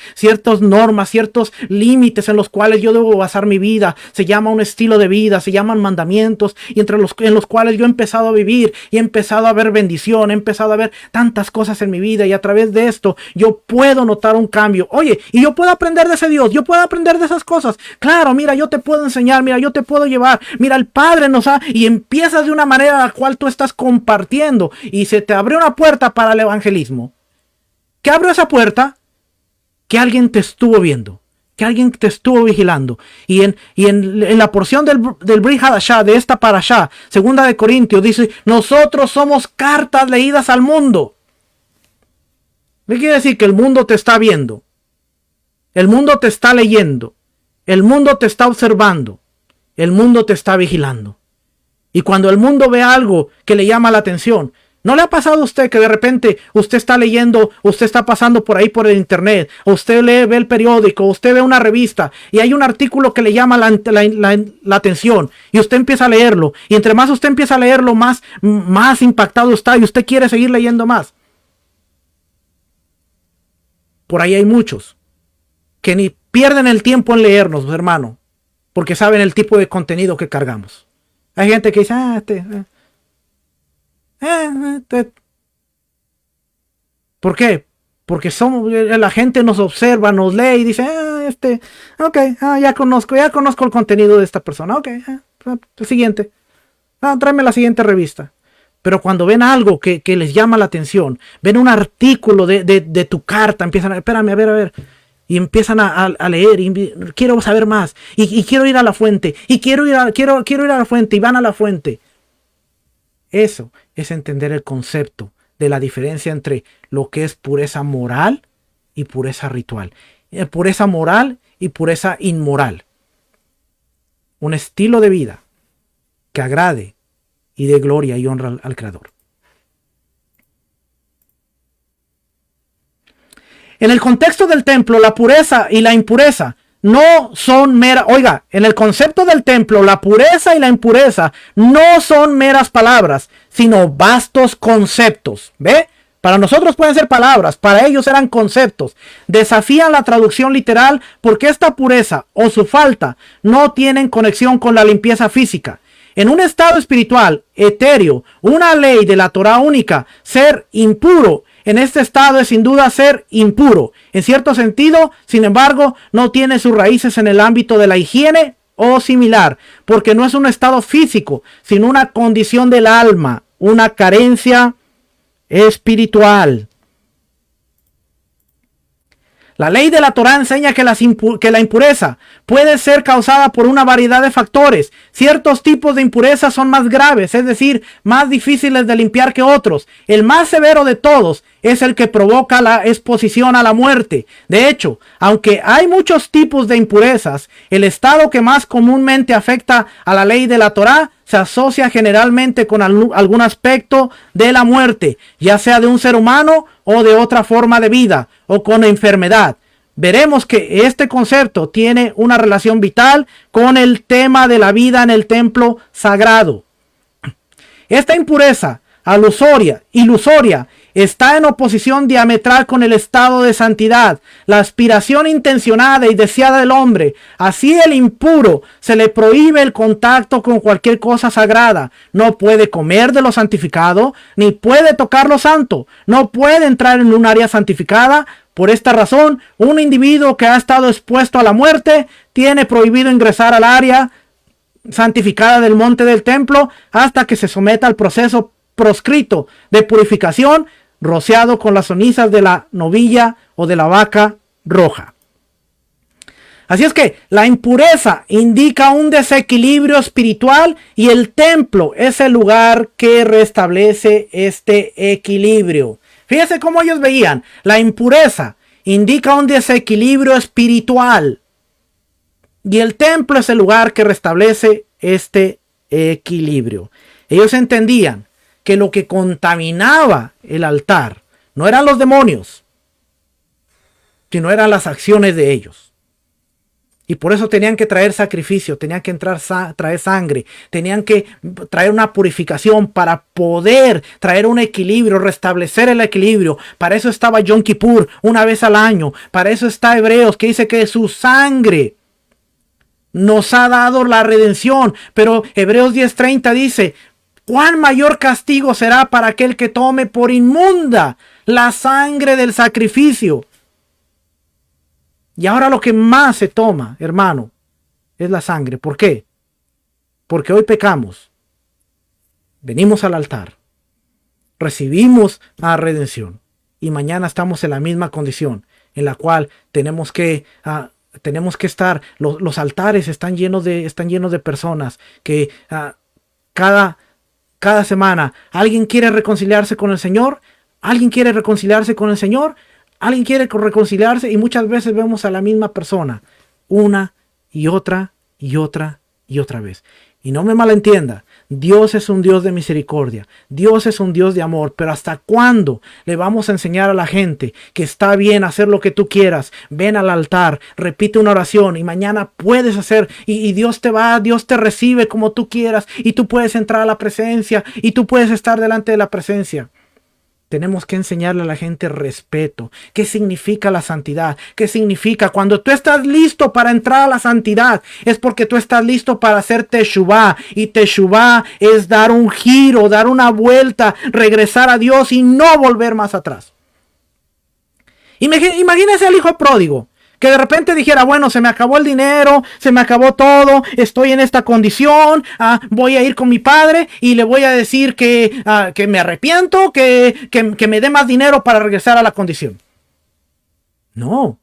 normas, ciertos límites en los cuales yo debo basar mi vida. Se llama un estilo de vida, se llaman mandamientos, y en los cuales yo he empezado a vivir y he empezado a ver bendición, he empezado a ver tantas cosas en mi vida, y a través de esto yo puedo notar un cambio. Oye, y yo puedo aprender de ese Dios, yo puedo aprender de esas cosas. Claro, mira, yo te puedo enseñar, mira, yo te puedo llevar. Mira, el Padre y empiezas de una manera a la cual tú estás compartiendo y se te abrió una puerta para el evangelismo. ¿Qué abrió esa puerta? Que alguien te estuvo viendo, que alguien te estuvo vigilando. Y en la porción del Brit Hadashah, de esta parashá, segunda de Corintios, dice, nosotros somos cartas leídas al mundo. ¿Qué quiere decir? Que el mundo te está viendo, el mundo te está leyendo, el mundo te está observando, el mundo te está vigilando. Y cuando el mundo ve algo que le llama la atención, ¿no le ha pasado a usted que de repente usted está leyendo, usted está pasando por ahí por el internet, o usted ve el periódico, o usted ve una revista y hay un artículo que le llama la atención y usted empieza a leerlo, y entre más usted empieza a leerlo, más impactado está y usted quiere seguir leyendo más? Por ahí hay muchos que ni pierden el tiempo en leernos, hermano, porque saben el tipo de contenido que cargamos. Hay gente que dice, ¿por qué? Porque la gente nos observa, nos lee y dice, ya conozco el contenido de esta persona, el siguiente, tráeme la siguiente revista. Pero cuando ven algo que les llama la atención, ven un artículo de tu carta, empiezan a, espérame, a ver, y empiezan a leer, y quiero saber más, y quiero ir a la fuente, y quiero ir a la fuente, y van a la fuente. Eso es entender el concepto de la diferencia entre lo que es pureza moral y pureza ritual. Pureza moral y pureza inmoral. Un estilo de vida que agrade y dé gloria y honra al Creador. En el contexto del templo, la pureza y la impureza no son meras. Oiga, en el concepto del templo, la pureza y la impureza no son meras palabras, sino vastos conceptos. ¿Ve? Para nosotros pueden ser palabras, para ellos eran conceptos. Desafían la traducción literal porque esta pureza o su falta no tienen conexión con la limpieza física. En un estado espiritual, etéreo, una ley de la Torah única, ser impuro, en este estado es sin duda ser impuro. En cierto sentido, sin embargo, no tiene sus raíces en el ámbito de la higiene o similar, porque no es un estado físico, sino una condición del alma, una carencia espiritual. La ley de la Torá enseña que la impureza puede ser causada por una variedad de factores. Ciertos tipos de impureza son más graves, es decir, más difíciles de limpiar que otros. El más severo de todos es el que provoca la exposición a la muerte. De hecho, aunque hay muchos tipos de impurezas, el estado que más comúnmente afecta a la ley de la Torá se asocia generalmente con algún aspecto de la muerte, ya sea de un ser humano o de otra forma de vida, o con enfermedad. Veremos que este concepto tiene una relación vital con el tema de la vida en el templo sagrado. Esta impureza ilusoria, está en oposición diametral con el estado de santidad, la aspiración intencionada y deseada del hombre. Así el impuro se le prohíbe el contacto con cualquier cosa sagrada. No puede comer de lo santificado, ni puede tocar lo santo. No puede entrar en un área santificada. Por esta razón, un individuo que ha estado expuesto a la muerte tiene prohibido ingresar al área santificada del monte del templo hasta que se someta al proceso proscrito de purificación, rociado con las cenizas de la novilla o de la vaca roja. Así es que la impureza indica un desequilibrio espiritual y el templo es el lugar que restablece este equilibrio. Fíjense cómo ellos veían. La impureza indica un desequilibrio espiritual y el templo es el lugar que restablece este equilibrio. Ellos entendían que lo que contaminaba el altar no eran los demonios, sino eran las acciones de ellos. Y por eso tenían que traer sacrificio, tenían que traer sangre, tenían que traer una purificación para poder traer un equilibrio, restablecer el equilibrio. Para eso estaba Yom Kippur una vez al año. Para eso está Hebreos, que dice que su sangre nos ha dado la redención. Pero Hebreos 10:30 dice: ¿cuán mayor castigo será para aquel que tome por inmunda la sangre del sacrificio? Y ahora lo que más se toma, hermano, es la sangre. ¿Por qué? Porque hoy pecamos. Venimos al altar. Recibimos la redención. Y mañana estamos en la misma condición en la cual tenemos que estar. Los altares están llenos de personas que cada semana alguien quiere reconciliarse con el Señor. Alguien quiere reconciliarse con el Señor. Alguien quiere reconciliarse y muchas veces vemos a la misma persona una y otra y otra y otra vez. Y no me malentienda, Dios es un Dios de misericordia, Dios es un Dios de amor, pero ¿hasta cuándo le vamos a enseñar a la gente que está bien hacer lo que tú quieras? Ven al altar, repite una oración y mañana puedes hacer y Dios te recibe como tú quieras y tú puedes entrar a la presencia y tú puedes estar delante de la presencia. Tenemos que enseñarle a la gente respeto. ¿Qué significa la santidad? ¿Qué significa? Cuando tú estás listo para entrar a la santidad, es porque tú estás listo para hacer teshuvá. Y teshuvá es dar un giro, dar una vuelta, regresar a Dios y no volver más atrás. Imagínese al hijo pródigo, que de repente dijera: bueno, se me acabó el dinero, se me acabó todo, estoy en esta condición, voy a ir con mi padre y le voy a decir que me arrepiento, que me dé más dinero para regresar a la condición. No.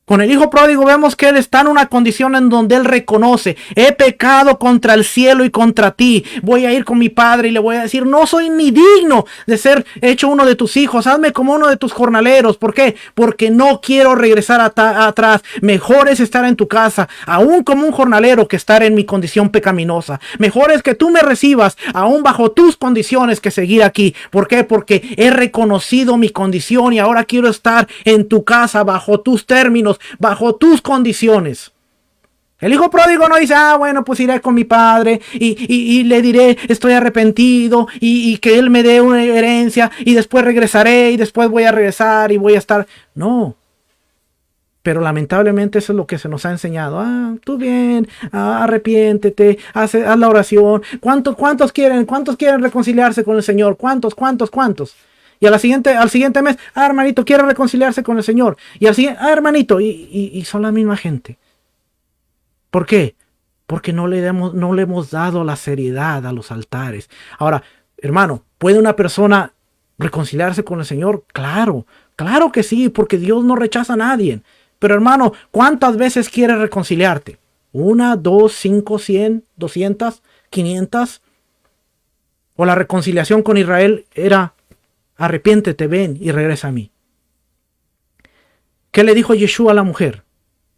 Con el hijo pródigo vemos que él está en una condición en donde él reconoce: he pecado contra el cielo y contra ti. Voy a ir con mi padre y le voy a decir: no soy ni digno de ser hecho uno de tus hijos. Hazme como uno de tus jornaleros. ¿Por qué? Porque no quiero regresar atrás. Mejor es estar en tu casa, aún como un jornalero, que estar en mi condición pecaminosa. Mejor es que tú me recibas aún bajo tus condiciones que seguir aquí. ¿Por qué? Porque he reconocido mi condición y ahora quiero estar en tu casa bajo tus términos, bajo tus condiciones. El hijo pródigo no dice: bueno, pues iré con mi padre y le diré estoy arrepentido y que él me dé una herencia y después regresaré y después voy a regresar y voy a estar. No. Pero lamentablemente eso es lo que se nos ha enseñado. Tú bien, arrepiéntete, haz la oración. ¿Cuántos quieren reconciliarse con el Señor? ¿Cuántos? Y al siguiente mes: hermanito, quiere reconciliarse con el Señor. Y al siguiente: hermanito, y son la misma gente. ¿Por qué? Porque no le hemos dado la seriedad a los altares. Ahora, hermano, ¿puede una persona reconciliarse con el Señor? Claro que sí, porque Dios no rechaza a nadie. Pero hermano, ¿cuántas veces quieres reconciliarte? ¿1, 2, 5, 100, 200, 500? ¿O la reconciliación con Israel era: arrepiéntete, ven y regresa a mí? ¿Qué le dijo Yeshua a la mujer?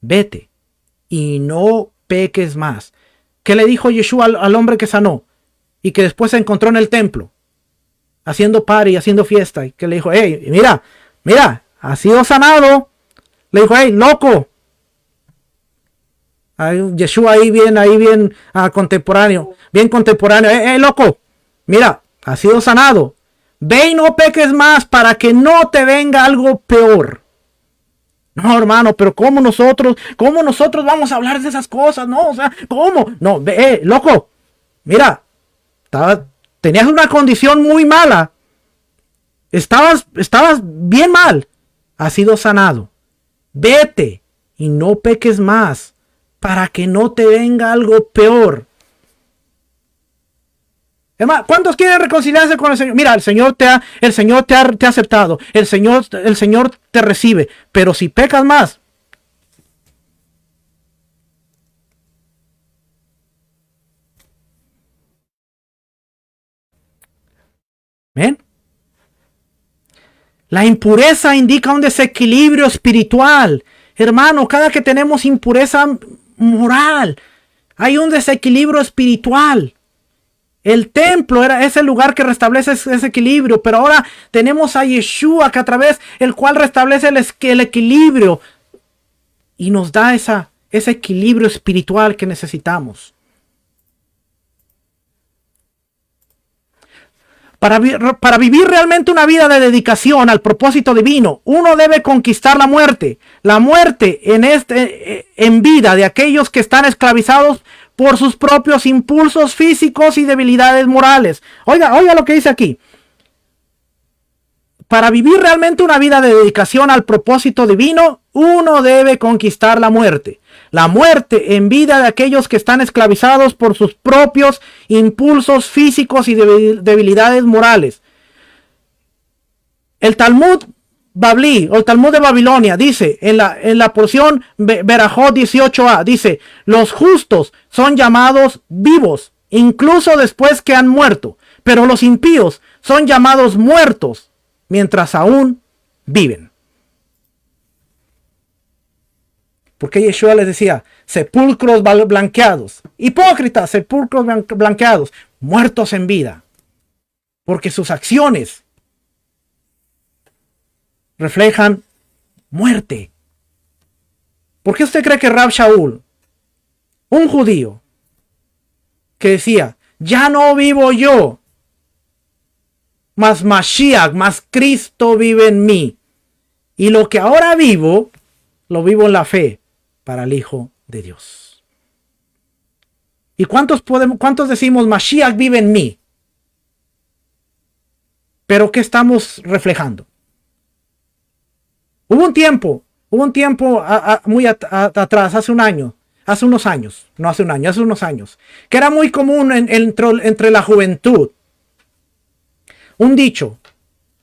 Vete y no peques más. ¿Qué le dijo Yeshua al hombre que sanó y que después se encontró en el templo haciendo party, haciendo fiesta? Y que le dijo: hey, mira, has sido sanado. Le dijo: hey, loco. Yeshua ahí bien contemporáneo. Bien contemporáneo. Hey, loco. Mira, Has sido sanado. Ve y no peques más para que no te venga algo peor. No, hermano, pero ¿cómo nosotros vamos a hablar de esas cosas? No, o sea, ¿cómo? No, ve, loco, mira, tenías una condición muy mala. Estabas bien mal. Has sido sanado. Vete y no peques más para que no te venga algo peor. Hermano, ¿cuántos quieren reconciliarse con el Señor? Mira, el Señor te ha aceptado. El Señor te recibe. Pero si pecas más, ¿ven? La impureza indica un desequilibrio espiritual. Hermano, cada que tenemos impureza moral, hay un desequilibrio espiritual. El templo es el lugar que restablece ese equilibrio, pero ahora tenemos a Yeshua, que a través el cual restablece el equilibrio y nos da ese equilibrio espiritual que necesitamos. Para vivir realmente una vida de dedicación al propósito divino, uno debe conquistar la muerte. La muerte en vida de aquellos que están esclavizados por sus propios impulsos físicos y debilidades morales. Oiga lo que dice aquí. Para vivir realmente una vida de dedicación al propósito divino, uno debe conquistar la muerte. La muerte en vida de aquellos que están esclavizados por sus propios impulsos físicos y debilidades morales. El Talmud Babli, o el Talmud de Babilonia, dice en la porción Berajot 18a, dice: los justos son llamados vivos, incluso después que han muerto, pero los impíos son llamados muertos mientras aún viven. Porque Yeshua les decía: sepulcros blanqueados, hipócritas, sepulcros blanqueados, muertos en vida. Porque sus acciones reflejan muerte. ¿Por qué usted cree que Rab Shaul, un judío, que decía: ya no vivo yo, mas Mashiach, más Cristo vive en mí, y lo que ahora vivo, lo vivo en la fe para el Hijo de Dios? ¿Y cuántos decimos Mashiach vive en mí? Pero ¿qué estamos reflejando? Hubo un tiempo muy atrás, hace unos años, que era muy común entre la juventud. Un dicho,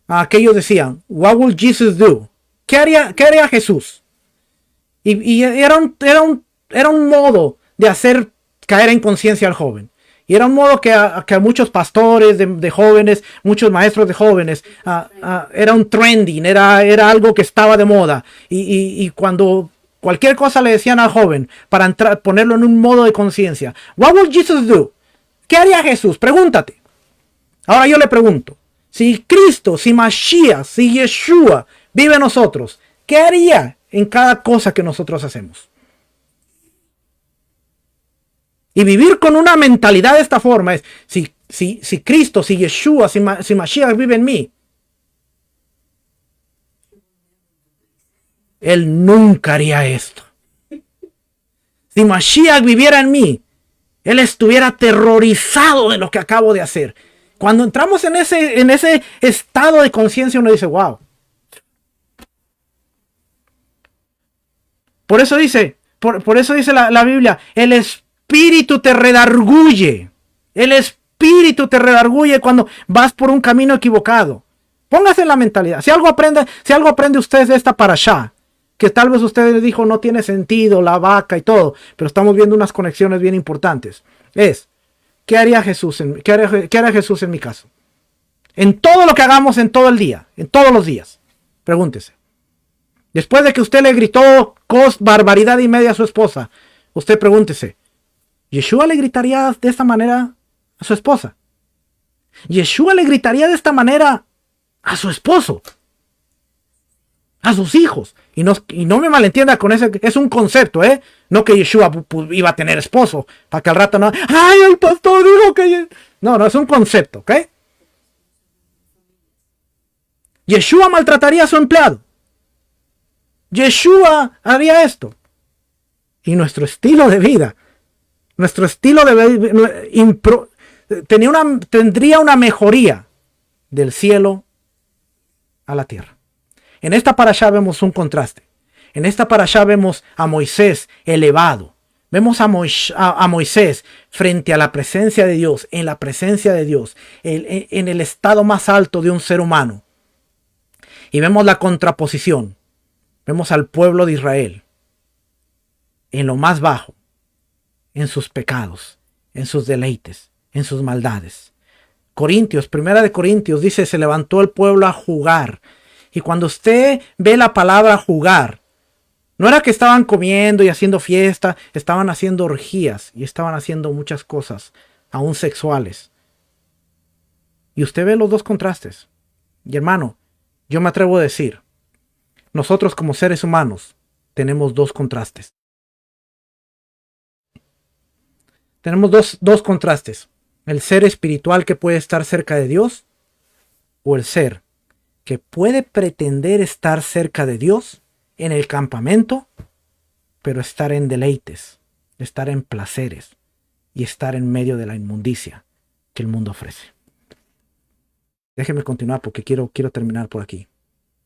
aquellos decían: what will Jesus do? ¿Qué haría Jesús? Y era un modo de hacer caer en conciencia al joven. Y era un modo que a muchos pastores de jóvenes, muchos maestros de jóvenes, era un trending, era algo que estaba de moda. Y cuando cualquier cosa le decían al joven para ponerlo en un modo de conciencia: what will Jesus do? ¿Qué haría Jesús? Pregúntate. Ahora yo le pregunto: si Cristo, si Mashiach, si Yeshua vive en nosotros, ¿qué haría en cada cosa que nosotros hacemos? Y vivir con una mentalidad de esta forma es: si Cristo, si Yeshua, si Mashiach vive en mí, Él nunca haría esto. Si Mashiach viviera en mí, Él estuviera aterrorizado de lo que acabo de hacer. Cuando entramos en ese estado de conciencia, uno dice: wow. Por eso dice la Biblia: el Espíritu te redarguye. El Espíritu te redarguye cuando vas por un camino equivocado. Póngase en la mentalidad. Si algo aprende usted de esta parashá, que tal vez usted le dijo no tiene sentido, la vaca y todo, pero estamos viendo unas conexiones bien importantes. ¿Qué haría Jesús qué haría Jesús en mi caso? En todo lo que hagamos en todo el día, en todos los días. Pregúntese. Después de que usted le gritó barbaridad y media a su esposa, usted pregúntese: ¿Yeshua le gritaría de esta manera a su esposa? ¿Yeshua le gritaría de esta manera a su esposo? ¿A sus hijos? Y no me malentienda con ese, es un concepto, no que Yeshua iba a tener esposo, para que al rato no, ¡ay, el pastor dijo que... No, es un concepto, ¿ok? Yeshua maltrataría a su empleado. Yeshua haría esto. Y nuestro estilo de vida, tendría una mejoría del cielo a la tierra. En esta parashá vemos un contraste. En esta parashá vemos a Moisés elevado. Vemos a Moisés frente a la presencia de Dios, en la presencia de Dios, en el estado más alto de un ser humano. Y vemos la contraposición. Vemos al pueblo de Israel en lo más bajo, en sus pecados, en sus deleites, en sus maldades. Primera de Corintios dice, se levantó el pueblo a jugar. Y cuando usted ve la palabra jugar, no era que estaban comiendo y haciendo fiesta, estaban haciendo orgías y estaban haciendo muchas cosas, aún sexuales. Y usted ve los dos contrastes. Y hermano, yo me atrevo a decir, nosotros como seres humanos tenemos dos contrastes. Tenemos dos contrastes. El ser espiritual que puede estar cerca de Dios o el ser que puede pretender estar cerca de Dios en el campamento, pero estar en deleites, estar en placeres y estar en medio de la inmundicia que el mundo ofrece. Déjenme continuar porque quiero terminar por aquí.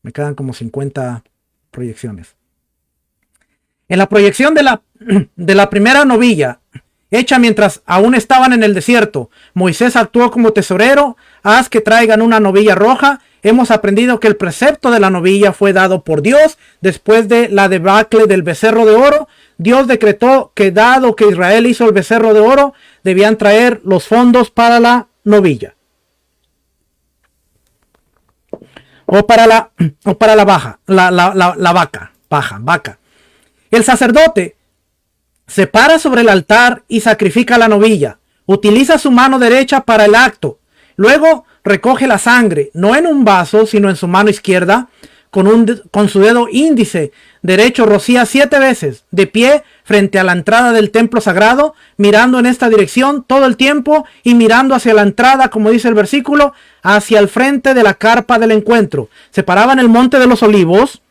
Me quedan como 50 proyecciones. En la proyección de la primera novilla, hecha mientras aún estaban en el desierto, Moisés actuó como tesorero. Haz que traigan una novilla roja. Hemos aprendido que el precepto de la novilla fue dado por Dios después de la debacle del becerro de oro. Dios decretó que dado que Israel hizo el becerro de oro, debían traer los fondos para la novilla. O para la vaca. El sacerdote se para sobre el altar y sacrifica la novilla. Utiliza su mano derecha para el acto. Luego recoge la sangre, no en un vaso, sino en su mano izquierda. Con su dedo índice derecho rocía 7 veces, de pie frente a la entrada del templo sagrado, mirando en esta dirección todo el tiempo y mirando hacia la entrada, como dice el versículo, hacia el frente de la carpa del encuentro. Se paraba en el monte de los olivos,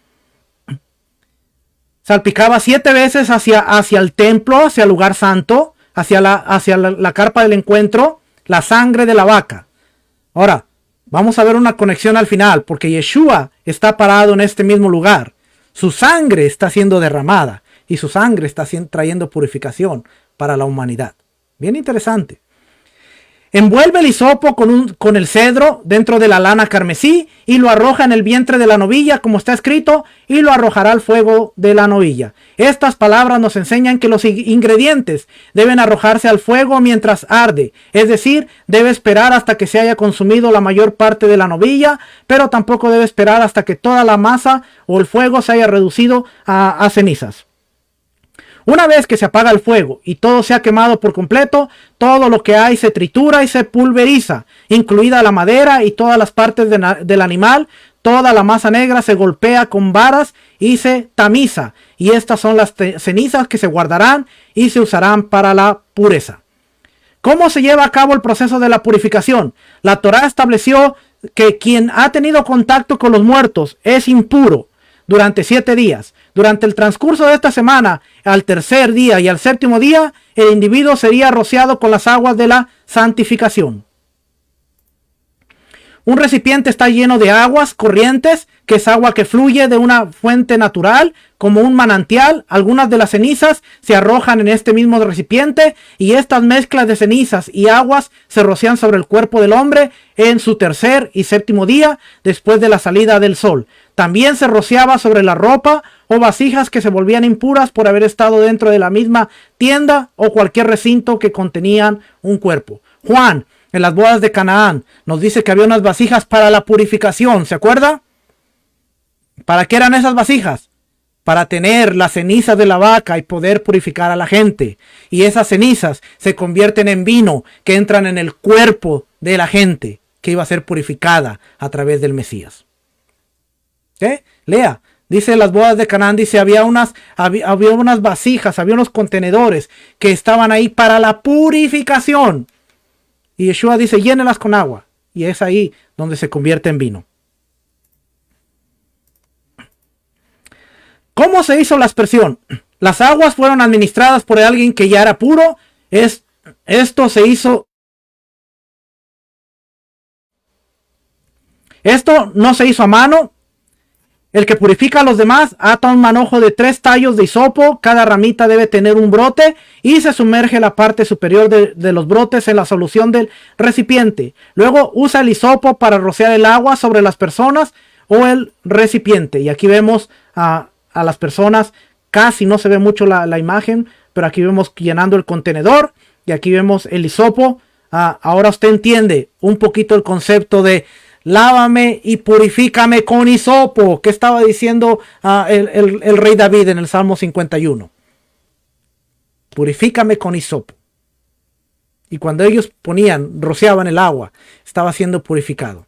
salpicaba 7 veces hacia el templo, hacia el lugar santo, hacia la carpa del encuentro, la sangre de la vaca. Ahora, vamos a ver una conexión al final, porque Yeshua está parado en este mismo lugar. Su sangre está siendo derramada y su sangre está trayendo purificación para la humanidad. Bien interesante. Envuelve el hisopo con el cedro dentro de la lana carmesí y lo arroja en el vientre de la novilla, como está escrito, y lo arrojará al fuego de la novilla. Estas palabras nos enseñan que los ingredientes deben arrojarse al fuego mientras arde, es decir, debe esperar hasta que se haya consumido la mayor parte de la novilla, pero tampoco debe esperar hasta que toda la masa o el fuego se haya reducido a cenizas. Una vez que se apaga el fuego y todo se ha quemado por completo, todo lo que hay se tritura y se pulveriza, incluida la madera y todas las partes del animal. Toda la masa negra se golpea con varas y se tamiza. Y estas son las cenizas que se guardarán y se usarán para la pureza. ¿Cómo se lleva a cabo el proceso de la purificación? La Torá estableció que quien ha tenido contacto con los muertos es impuro durante 7 días. Durante el transcurso de esta semana, al tercer día y al séptimo día, el individuo sería rociado con las aguas de la santificación. Un recipiente está lleno de aguas corrientes, que es agua que fluye de una fuente natural, como un manantial. Algunas de las cenizas se arrojan en este mismo recipiente y estas mezclas de cenizas y aguas se rocian sobre el cuerpo del hombre en su tercer y séptimo día después de la salida del sol. También se rociaba sobre la ropa o vasijas que se volvían impuras por haber estado dentro de la misma tienda o cualquier recinto que contenían un cuerpo. Juan, en las bodas de Canaán, nos dice que había unas vasijas para la purificación, ¿se acuerda? ¿Para qué eran esas vasijas? Para tener las cenizas de la vaca y poder purificar a la gente. Y esas cenizas se convierten en vino que entran en el cuerpo de la gente que iba a ser purificada a través del Mesías. ¿Qué? Lea. Dice las bodas de Canaán, dice había unas vasijas, había unos contenedores que estaban ahí para la purificación. Y Yeshua dice, llénelas con agua. Y es ahí donde se convierte en vino. ¿Cómo se hizo la aspersión? Las aguas fueron administradas por alguien que ya era puro. Esto se hizo. Esto no se hizo a mano. El que purifica a los demás ata un manojo de 3 tallos de hisopo. Cada ramita debe tener un brote y se sumerge la parte superior de los brotes en la solución del recipiente. Luego usa el hisopo para rociar el agua sobre las personas o el recipiente. Y aquí vemos a las personas. Casi no se ve mucho la imagen, pero aquí vemos llenando el contenedor y aquí vemos el hisopo. Ahora usted entiende un poquito el concepto de lávame y purifícame con hisopo, que estaba diciendo el rey David en el Salmo 51. Purifícame con hisopo. Y cuando ellos rociaban el agua, estaba siendo purificado.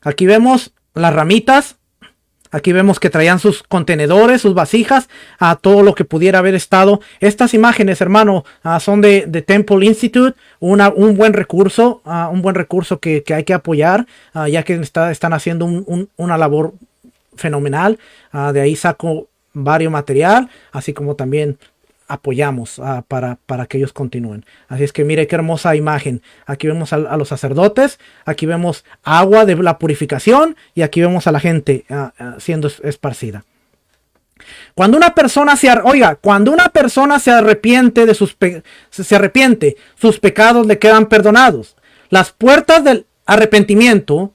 Aquí vemos las ramitas. Aquí vemos que traían sus contenedores, sus vasijas, a todo lo que pudiera haber estado. Estas imágenes, hermano, son de Temple Institute, un buen recurso, que hay que apoyar, ya que están haciendo una labor fenomenal. De ahí saco varios material, así como también apoyamos para que ellos continúen. Así es que mire qué hermosa imagen. Aquí vemos a los sacerdotes, aquí vemos agua de la purificación y aquí vemos a la gente siendo esparcida. Cuando una persona se arrepiente sus pecados le quedan perdonados. Las puertas del arrepentimiento,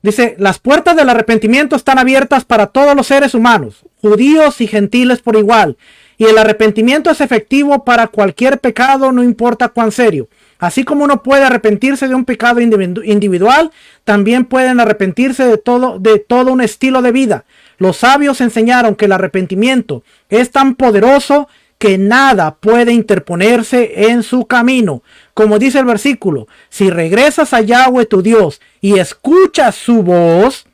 dice, las puertas del arrepentimiento están abiertas para todos los seres humanos, judíos y gentiles por igual. Y el arrepentimiento es efectivo para cualquier pecado, no importa cuán serio. Así como uno puede arrepentirse de un pecado individual, también pueden arrepentirse de todo un estilo de vida. Los sabios enseñaron que el arrepentimiento es tan poderoso que nada puede interponerse en su camino. Como dice el versículo, si regresas a Yahweh tu Dios y escuchas su voz,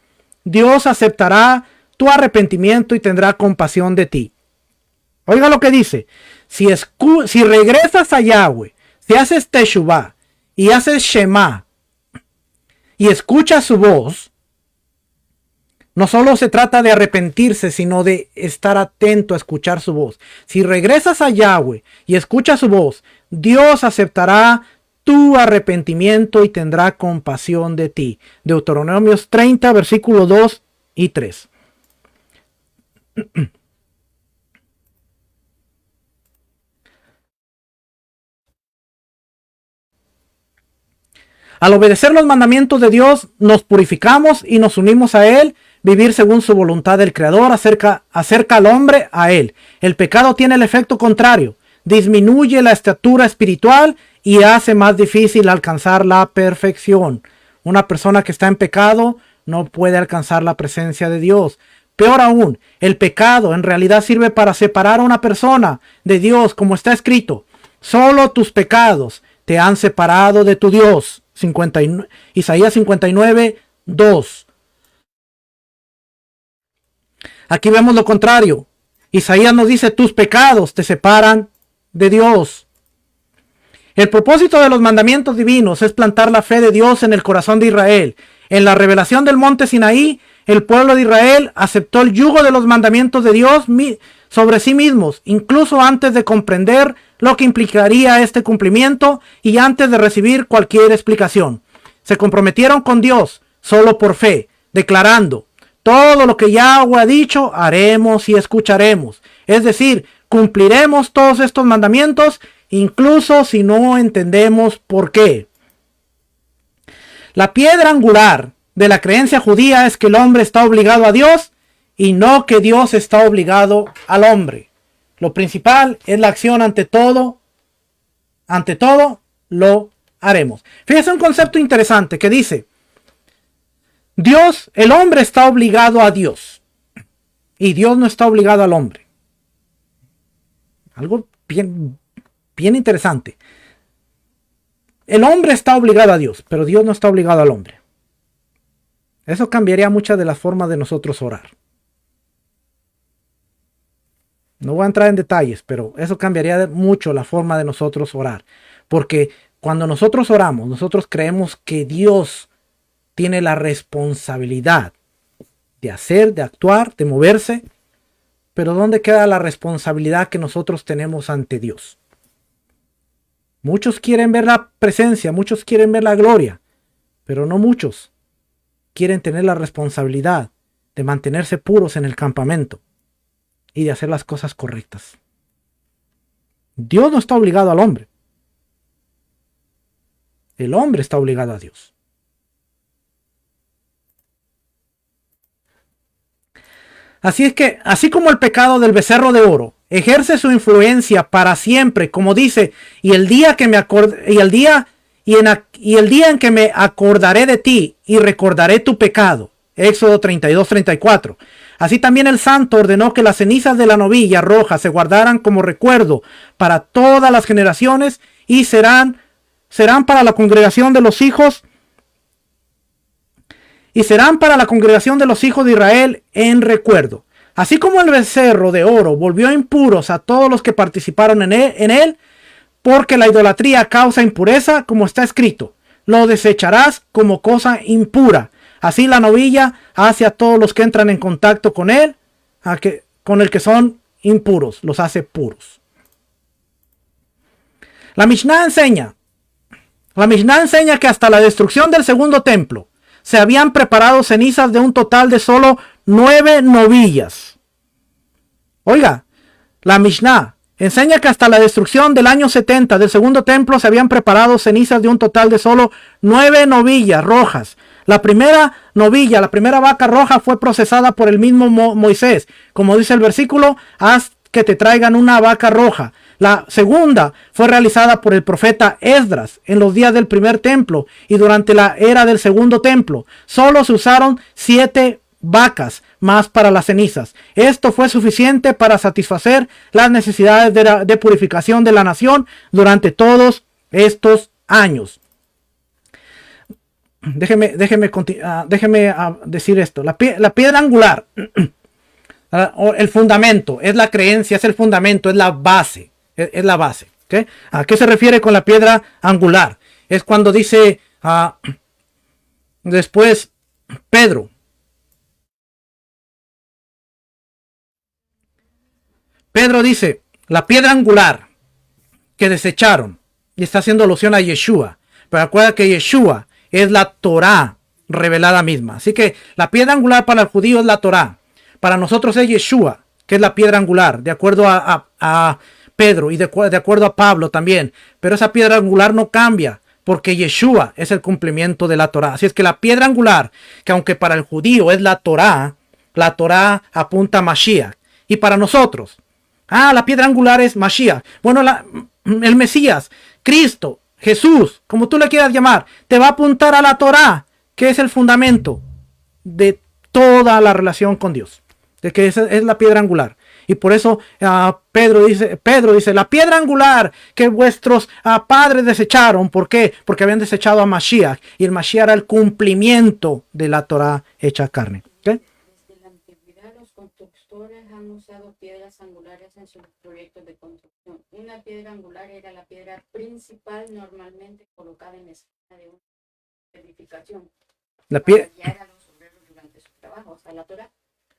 Dios aceptará tu arrepentimiento y tendrá compasión de ti. Oiga lo que dice, si regresas a Yahweh, si haces Teshuvah y haces Shema y escuchas su voz, no solo se trata de arrepentirse, sino de estar atento a escuchar su voz. Si regresas a Yahweh y escuchas su voz, Dios aceptará tu arrepentimiento y tendrá compasión de ti. Deuteronomios 30, versículos 2 y 3. Al obedecer los mandamientos de Dios, nos purificamos y nos unimos a Él. Vivir según su voluntad del Creador acerca al hombre a Él. El pecado tiene el efecto contrario. Disminuye la estatura espiritual y hace más difícil alcanzar la perfección. Una persona que está en pecado no puede alcanzar la presencia de Dios. Peor aún, el pecado en realidad sirve para separar a una persona de Dios, como está escrito. Solo tus pecados te han separado de tu Dios. Isaías 59, 2. Aquí vemos lo contrario. Isaías nos dice, tus pecados te separan de Dios. El propósito de los mandamientos divinos es plantar la fe de Dios en el corazón de Israel. En la revelación del monte Sinaí, el pueblo de Israel aceptó el yugo de los mandamientos de Dios sobre sí mismos, incluso antes de comprender lo que implicaría este cumplimiento y antes de recibir cualquier explicación. Se comprometieron con Dios solo por fe, declarando, todo lo que Yahweh ha dicho, haremos y escucharemos. Es decir, cumpliremos todos estos mandamientos, incluso si no entendemos por qué. La piedra angular de la creencia judía es que el hombre está obligado a Dios y no que Dios está obligado al hombre. Lo principal es la acción ante todo lo haremos. Fíjese un concepto interesante que dice, el hombre está obligado a Dios y Dios no está obligado al hombre. Algo bien interesante. El hombre está obligado a Dios, pero Dios no está obligado al hombre. Eso cambiaría muchas de las formas de nosotros orar. No voy a entrar en detalles, pero eso cambiaría mucho la forma de nosotros orar. Porque Cuando nosotros oramos, nosotros creemos que Dios tiene la responsabilidad de hacer, de actuar, de moverse. Pero ¿dónde queda la responsabilidad que nosotros tenemos ante Dios? Muchos quieren ver la presencia, muchos quieren ver la gloria, pero no muchos quieren tener la responsabilidad de mantenerse puros en el campamento y de hacer las cosas correctas. Dios no está obligado al hombre. El hombre está obligado a Dios. Así es que, así como el pecado del becerro de oro ejerce su influencia para siempre, como dice, y el día en que me acordaré de ti y recordaré tu pecado, Éxodo 32-34. Así también el santo ordenó que las cenizas de la novilla roja se guardaran como recuerdo para todas las generaciones y serán para la congregación de los hijos de Israel en recuerdo. Así como el becerro de oro volvió impuros a todos los que participaron en él, porque la idolatría causa impureza, como está escrito, lo desecharás como cosa impura. Así la novilla hace a todos los que entran en contacto con él, con el que son impuros, los hace puros. La Mishnah enseña que hasta la destrucción del segundo templo se habían preparado cenizas de un total de solo 9 novillas. Oiga, la Mishnah enseña que hasta la destrucción del año 70 del segundo templo se habían preparado cenizas de un total de solo 9 novillas rojas. La primera novilla, la primera vaca roja fue procesada por el mismo Moisés. Como dice el versículo, haz que te traigan una vaca roja. La segunda fue realizada por el profeta Esdras en los días del primer templo y durante la era del segundo templo. Solo se usaron 7 vacas más para las cenizas. Esto fue suficiente para satisfacer las necesidades de purificación de la nación durante todos estos años. Déjeme decir esto. La piedra angular, el fundamento, es la creencia, es el fundamento, es la base. Es la base. ¿Okay? ¿A qué se refiere con la piedra angular? Es cuando dice después Pedro. Pedro dice, la piedra angular que desecharon, y está haciendo alusión a Yeshua. Pero acuerda que Yeshua es la Torá revelada misma. Así que la piedra angular para el judío es la Torá. Para nosotros es Yeshua, que es la piedra angular, de acuerdo a Pedro y de acuerdo a Pablo también. Pero esa piedra angular no cambia, porque Yeshua es el cumplimiento de la Torá. Así es que la piedra angular, que aunque para el judío es la Torá apunta a Mashiach. Y para nosotros, la piedra angular es Mashiach. Bueno, el Mesías, Cristo, Jesús, como tú le quieras llamar, te va a apuntar a la Torá, que es el fundamento de toda la relación con Dios. De que esa es la piedra angular. Y por eso Pedro dice, la piedra angular que vuestros padres desecharon. ¿Por qué? Porque habían desechado a Mashiach. Y el Mashiach era el cumplimiento de la Torá hecha carne. ¿Okay? Desde la antigüedad los constructores han usado piedras angulares en sus proyectos de construcción. Una piedra angular era la piedra principal normalmente colocada en la esquina de una edificación. Para guiar a los obreros durante su trabajo, o sea, la Torá.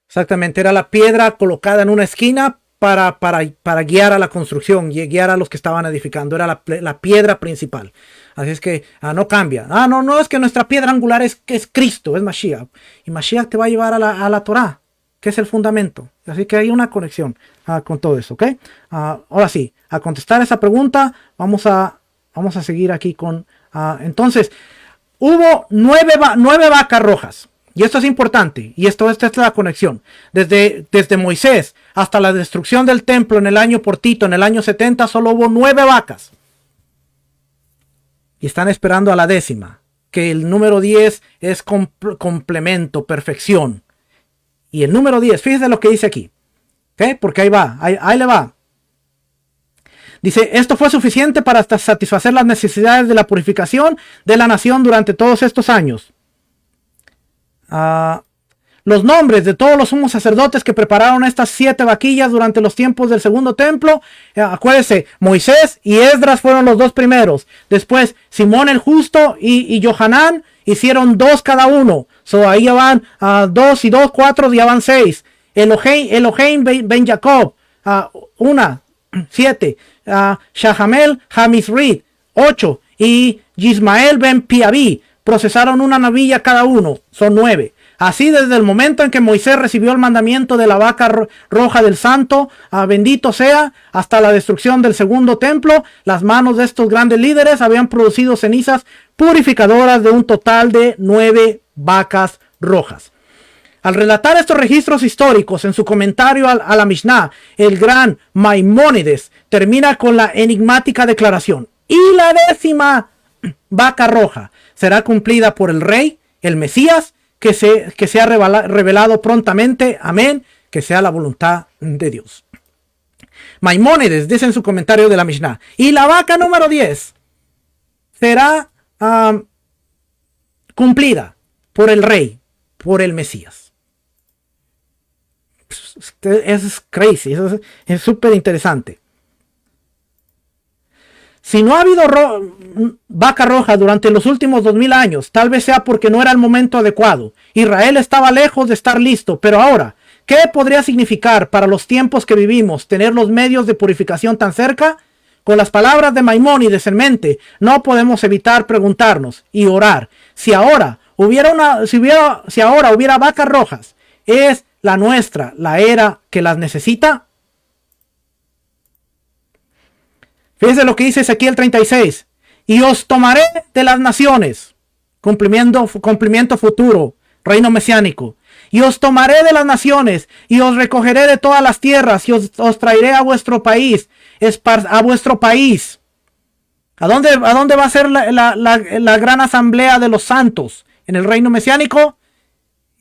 Exactamente, era la piedra colocada en una esquina para guiar a la construcción, guiar a los que estaban edificando. Era la piedra principal. Así es que no cambia. No, es que nuestra piedra angular es Cristo, es Mashiach. Y Mashiach te va a llevar a la Torá, que es el fundamento. Así que hay una conexión con todo eso, ¿ok? Ahora sí, a contestar esa pregunta, vamos a seguir aquí con... entonces, hubo 9 vacas rojas. Y esto es importante, y esta es la conexión. Desde Moisés hasta la destrucción del templo en el año por Tito, en el año 70, solo hubo 9 vacas. Y están esperando a la 10ª, que el número 10 es complemento, perfección. Y el número 10, fíjese lo que dice aquí. ¿Okay? Porque ahí va, ahí le va. Dice, esto fue suficiente para satisfacer las necesidades de la purificación de la nación durante todos estos años. los nombres de todos los sumos sacerdotes que prepararon estas 7 vaquillas durante los tiempos del segundo templo. Acuérdense, Moisés y Esdras fueron los 2 primeros. Después, Simón el Justo y Johanán hicieron 2 cada uno. Ahí ya van 2 y 2, 4, ya van 6. Elohim ben Jacob, 1, 7. Shahamel Hamisrid, 8. Y Yismael ben Piaví procesaron una novilla cada uno. Son 9. Así desde el momento en que Moisés recibió el mandamiento de la vaca roja del santo, bendito sea, hasta la destrucción del segundo templo, las manos de estos grandes líderes habían producido cenizas purificadoras de un total de 9 vacas rojas. Al relatar estos registros históricos en su comentario a la Mishnah, el gran Maimónides termina con la enigmática declaración: y la 10ª vaca roja será cumplida por el rey, el Mesías, que se ha revelado prontamente. Amén. Que sea la voluntad de Dios. Maimónides dice en su comentario de la Mishnah: y la vaca número 10 será cumplida por el rey, por el Mesías. Es crazy, es súper interesante. Si no ha habido vaca roja durante los últimos 2000 años, tal vez sea porque no era el momento adecuado. Israel estaba lejos de estar listo, pero ahora, ¿qué podría significar para los tiempos que vivimos tener los medios de purificación tan cerca? Con las palabras de Maimónides en mente, no podemos evitar preguntarnos y orar: si ahora hubiera vacas rojas, ¿es la nuestra la era que las necesita? Fíjense lo que dice Ezequiel 36. Y os tomaré de las naciones. Cumplimiento futuro. Reino mesiánico. Y os tomaré de las naciones. Y os recogeré de todas las tierras. Y os traeré a vuestro país. A vuestro país. ¿A dónde va a ser la gran asamblea de los santos? ¿En el reino mesiánico?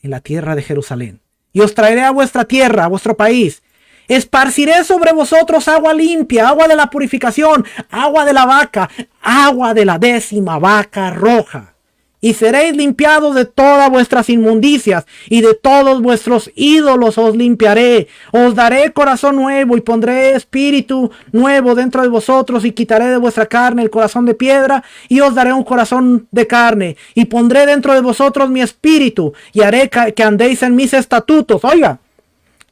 En la tierra de Jerusalén. Y os traeré a vuestra tierra, a vuestro país. Esparciré sobre vosotros agua limpia, agua de la purificación, agua de la vaca, agua de la 10ª vaca roja. Y seréis limpiados de todas vuestras inmundicias, y de todos vuestros ídolos os limpiaré. Os daré corazón nuevo, y pondré espíritu nuevo dentro de vosotros, y quitaré de vuestra carne el corazón de piedra, y os daré un corazón de carne. Y pondré dentro de vosotros mi espíritu, y haré que andéis en mis estatutos. Oiga.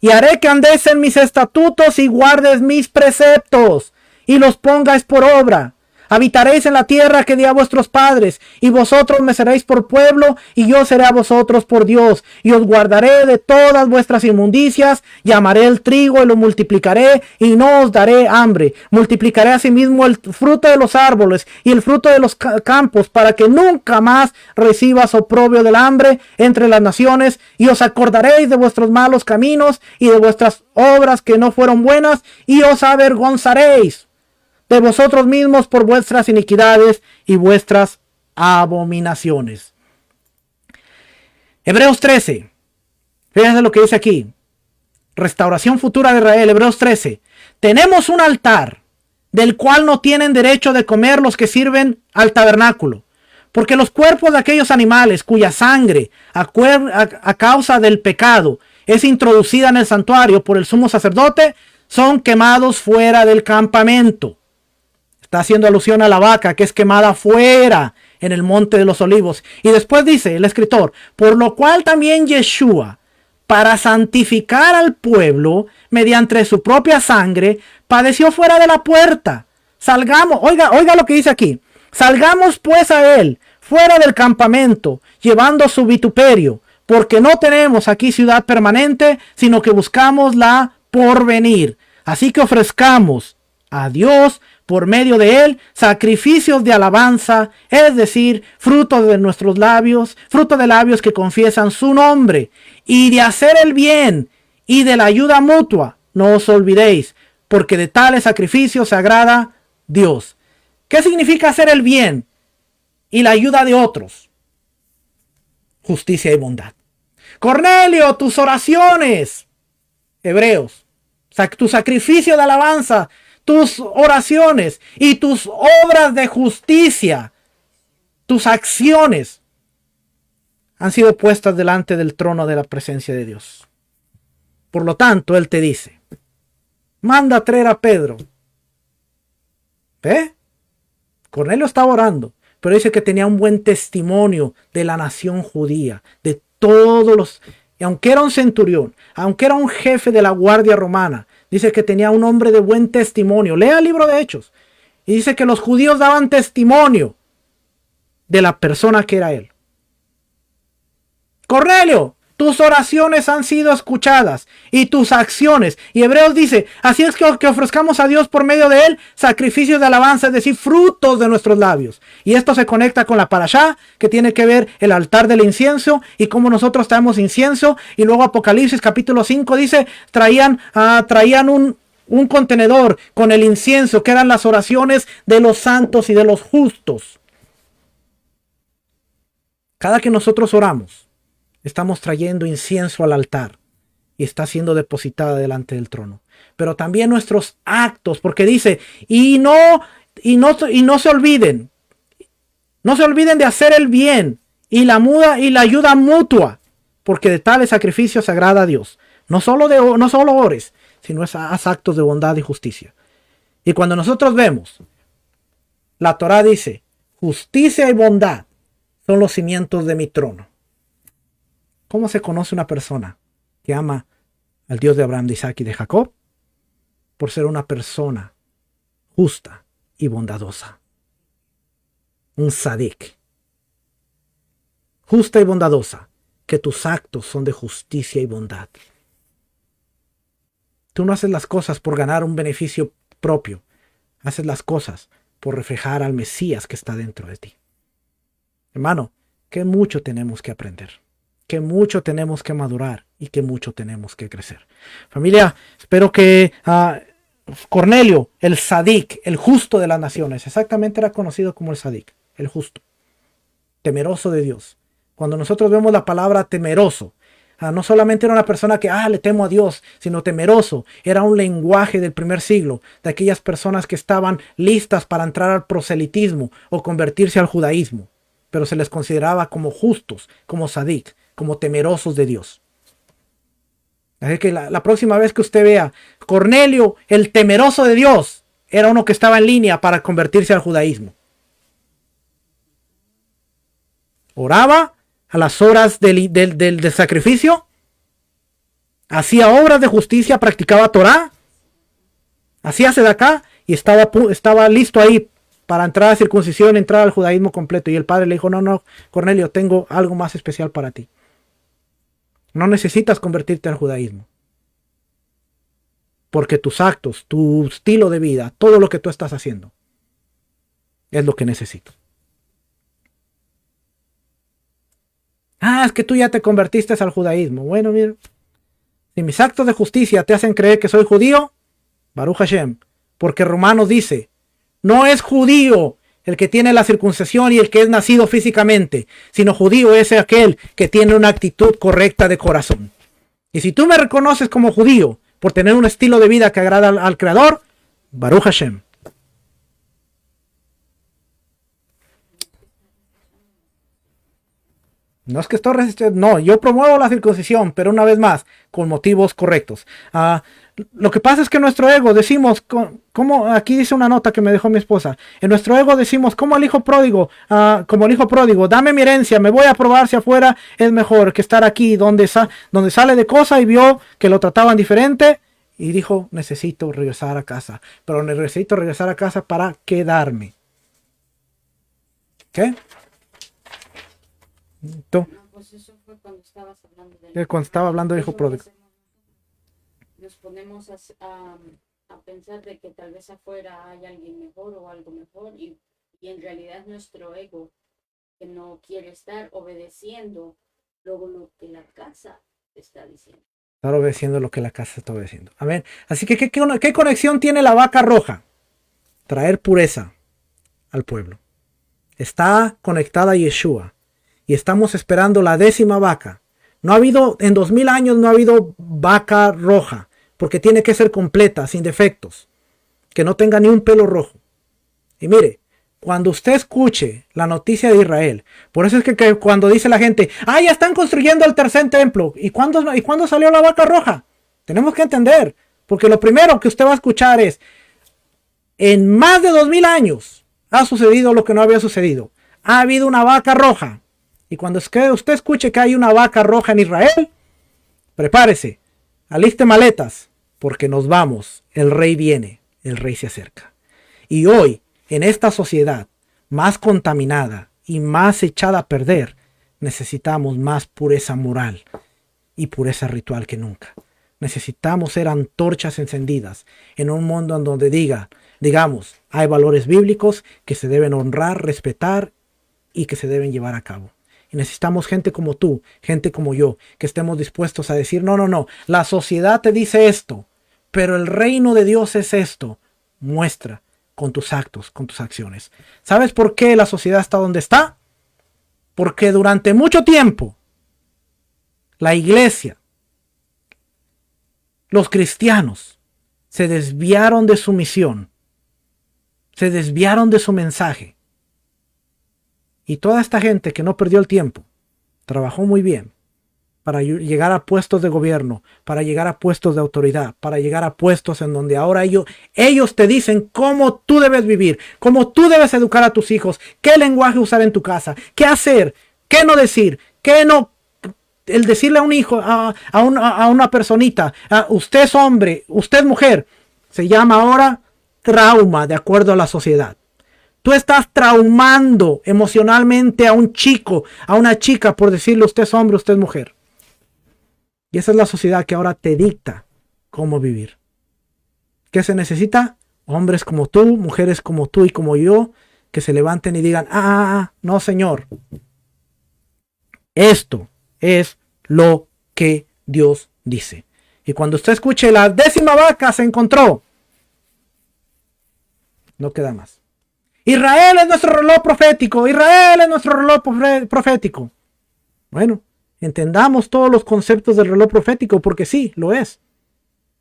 Y haré que andéis en mis estatutos y guardes mis preceptos y los pongáis por obra. Habitaréis en la tierra que di a vuestros padres, y vosotros me seréis por pueblo, y yo seré a vosotros por Dios. Y os guardaré de todas vuestras inmundicias, y amaré el trigo y lo multiplicaré, y no os daré hambre. Multiplicaré asimismo el fruto de los árboles y el fruto de los campos, para que nunca más recibas oprobio del hambre entre las naciones, y os acordaréis de vuestros malos caminos y de vuestras obras que no fueron buenas, y os avergonzaréis de vosotros mismos por vuestras iniquidades y vuestras abominaciones. Hebreos 13. Fíjense lo que dice aquí. Restauración futura de Israel. Hebreos 13. Tenemos un altar del cual no tienen derecho de comer los que sirven al tabernáculo, porque los cuerpos de aquellos animales cuya sangre a causa del pecado es introducida en el santuario por el sumo sacerdote son quemados fuera del campamento. Está haciendo alusión a la vaca que es quemada fuera en el monte de los olivos. Y después dice el escritor: por lo cual también Yeshua, para santificar al pueblo mediante su propia sangre, padeció fuera de la puerta. Salgamos, oiga lo que dice aquí. Salgamos pues a él, fuera del campamento, llevando su vituperio, porque no tenemos aquí ciudad permanente, sino que buscamos la porvenir. Así que ofrezcamos a Dios por medio de él sacrificios de alabanza, es decir, fruto de nuestros labios, fruto de labios que confiesan su nombre, y de hacer el bien y de la ayuda mutua. No os olvidéis, porque de tales sacrificios se agrada Dios. ¿Qué significa hacer el bien y la ayuda de otros? Justicia y bondad. Cornelio, tus oraciones. Hebreos, tu sacrificio de alabanza, tus oraciones y tus obras de justicia, tus acciones han sido puestas delante del trono de la presencia de Dios. Por lo tanto, Él te dice, manda a traer a Pedro. ¿Ve? Cornelio estaba orando, pero dice que tenía un buen testimonio de la nación judía, de todos los... Y aunque era un centurión, aunque era un jefe de la guardia romana, dice que tenía un hombre de buen testimonio. Lea el libro de Hechos. Y dice que los judíos daban testimonio de la persona que era él. Cornelio, tus oraciones han sido escuchadas y tus acciones. Y Hebreos dice, así es que ofrezcamos a Dios por medio de él sacrificios de alabanza, es decir, frutos de nuestros labios. Y esto se conecta con la parashá, que tiene que ver el altar del incienso y cómo nosotros traemos incienso. Y luego Apocalipsis capítulo 5 dice, traían un contenedor con el incienso, que eran las oraciones de los santos y de los justos. Cada que nosotros oramos, estamos trayendo incienso al altar y está siendo depositada delante del trono. Pero también nuestros actos, porque dice, y no se olviden, no se olviden de hacer el bien y la ayuda mutua, porque de tales sacrificios se agrada a Dios. No solo ores, sino haz actos de bondad y justicia. Y cuando nosotros vemos, la Torá dice, justicia y bondad son los cimientos de mi trono. ¿Cómo se conoce una persona que ama al Dios de Abraham, de Isaac y de Jacob? Por ser una persona justa y bondadosa. Un sadik. Justa y bondadosa, que tus actos son de justicia y bondad. Tú no haces las cosas por ganar un beneficio propio. Haces las cosas por reflejar al Mesías que está dentro de ti. Hermano, que mucho tenemos que aprender, que mucho tenemos que madurar y que mucho tenemos que crecer. Familia, espero que Cornelio, el sadik, el justo de las naciones, exactamente era conocido como el sadik, el justo, temeroso de Dios. Cuando nosotros vemos la palabra temeroso, no solamente era una persona que, le temo a Dios, sino temeroso. Era un lenguaje del primer siglo, de aquellas personas que estaban listas para entrar al proselitismo o convertirse al judaísmo. Pero se les consideraba como justos, como sadik, como temerosos de Dios. Así que la próxima vez que usted vea Cornelio, el temeroso de Dios, era uno que estaba en línea para convertirse al judaísmo. Oraba a las horas del sacrificio, hacía obras de justicia, practicaba Torah, hacía sedacá y estaba listo ahí para entrar a la circuncisión, entrar al judaísmo completo. Y el padre le dijo, no, Cornelio, tengo algo más especial para ti. No necesitas convertirte al judaísmo. Porque tus actos, tu estilo de vida, todo lo que tú estás haciendo, es lo que necesito. Es que tú ya te convertiste al judaísmo. Bueno, mira, si mis actos de justicia te hacen creer que soy judío, Baruch Hashem, porque Romanos dice, no es judío el que tiene la circuncisión y el que es nacido físicamente, sino judío es aquel que tiene una actitud correcta de corazón. Y si tú me reconoces como judío por tener un estilo de vida que agrada al Creador, Baruch Hashem. No es que estoy resistiendo, no, yo promuevo la circuncisión, pero una vez más, con motivos correctos. Lo que pasa es que nuestro ego decimos, como aquí dice una nota que me dejó mi esposa, en nuestro ego decimos, como el hijo pródigo, dame mi herencia, me voy a probar si afuera es mejor que estar aquí donde sale de cosa y vio que lo trataban diferente y dijo, necesito regresar a casa, pero necesito regresar a casa para quedarme. ¿Qué? No, pues eso fue cuando estabas hablando cuando estaba hablando del hijo pródigo. Nos ponemos a pensar de que tal vez afuera hay alguien mejor o algo mejor y en realidad es nuestro ego que no quiere estar obedeciendo luego lo que la casa está diciendo. Estar obedeciendo lo que la casa está obedeciendo. Amén. Así que, ¿qué conexión tiene la vaca roja? Traer pureza al pueblo. Está conectada a Yeshua. Y estamos esperando la 10ª vaca. En 2000 años no ha habido vaca roja, porque tiene que ser completa, sin defectos, que no tenga ni un pelo rojo. Y mire, Cuando usted escuche la noticia de Israel, por eso es que cuando dice la gente, ya están construyendo el tercer templo, ¿y cuándo salió la vaca roja? Tenemos que entender, porque lo primero que usted va a escuchar es, en más de 2000 años ha sucedido lo que no había sucedido. Ha habido una vaca roja. Y cuando usted escuche que hay una vaca roja en Israel, prepárese, aliste maletas, porque nos vamos, el rey viene, el rey se acerca. Y hoy, en esta sociedad más contaminada y más echada a perder, necesitamos más pureza moral y pureza ritual que nunca. Necesitamos ser antorchas encendidas en un mundo en donde digamos, hay valores bíblicos que se deben honrar, respetar y que se deben llevar a cabo. Y necesitamos gente como tú, gente como yo, que estemos dispuestos a decir, no, la sociedad te dice esto, pero el reino de Dios es esto. Muestra con tus actos, con tus acciones. ¿Sabes por qué la sociedad está donde está? Porque durante mucho tiempo la iglesia, los cristianos, se desviaron de su misión, se desviaron de su mensaje. Y toda esta gente que no perdió el tiempo, trabajó muy bien para llegar a puestos de gobierno, para llegar a puestos de autoridad, para llegar a puestos en donde ahora ellos te dicen cómo tú debes vivir, cómo tú debes educar a tus hijos, qué lenguaje usar en tu casa, qué hacer, qué no decir, qué no. El decirle a un hijo, a una personita, usted es hombre, usted es mujer, se llama ahora trauma de acuerdo a la sociedad. Tú estás traumando emocionalmente a un chico, a una chica por decirle usted es hombre, usted es mujer. Y esa es la sociedad que ahora te dicta cómo vivir. ¿Qué se necesita? Hombres como tú, mujeres como tú y como yo, que se levanten y digan, no señor. Esto es lo que Dios dice. Y cuando usted escuche la 10ª vaca se encontró, no queda más. Israel es nuestro reloj profético. Israel es nuestro reloj profético. Bueno, entendamos todos los conceptos del reloj profético porque sí, lo es.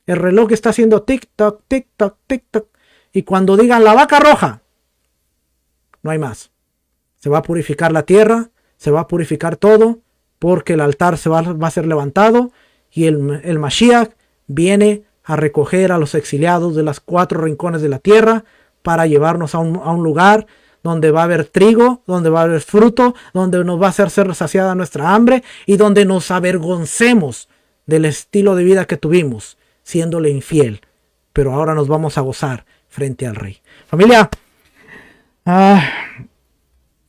El reloj está haciendo tic-toc, tic-toc, tic-toc. Y cuando digan la vaca roja, no hay más. Se va a purificar la tierra, se va a purificar todo, porque el altar va a ser levantado y el Mashiach viene a recoger a los exiliados de los 4 rincones de la tierra para llevarnos a un lugar donde va a haber trigo, donde va a haber fruto, donde nos va a hacer ser saciada nuestra hambre y donde nos avergoncemos del estilo de vida que tuvimos siéndole infiel. Pero ahora nos vamos a gozar frente al Rey. Familia,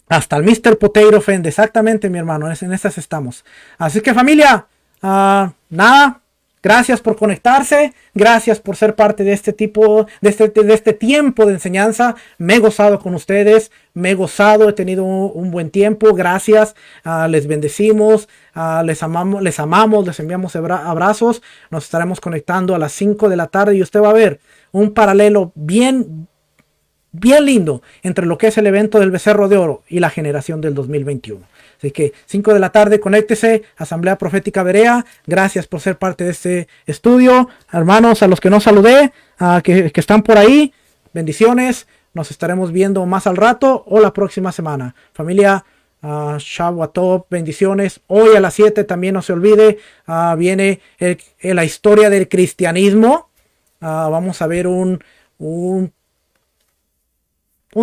hasta el Mr. Potato ofende. Exactamente, mi hermano. En estas estamos. Así que, familia, nada. Gracias por conectarse. Gracias por ser parte de este tipo, de este tiempo de enseñanza. Me he gozado con ustedes. Me he gozado. He tenido un buen tiempo. Gracias. Les bendecimos. Les amamos. Les enviamos abrazos. Nos estaremos conectando a las 5 de la tarde y usted va a ver un paralelo bien lindo entre lo que es el evento del Becerro de Oro y la generación del 2021. Así que 5 de la tarde, conéctese, Asamblea Profética Berea. Gracias por ser parte de este estudio. Hermanos, a los que no saludé, que están por ahí, bendiciones. Nos estaremos viendo más al rato o la próxima semana. Familia, Shabbat Tov, bendiciones. Hoy a las 7 también no se olvide, viene la historia del cristianismo. Vamos a ver un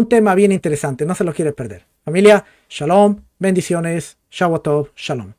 tema bien interesante, no se lo quiere perder. Familia, shalom, bendiciones, Shabbat Tov, shalom.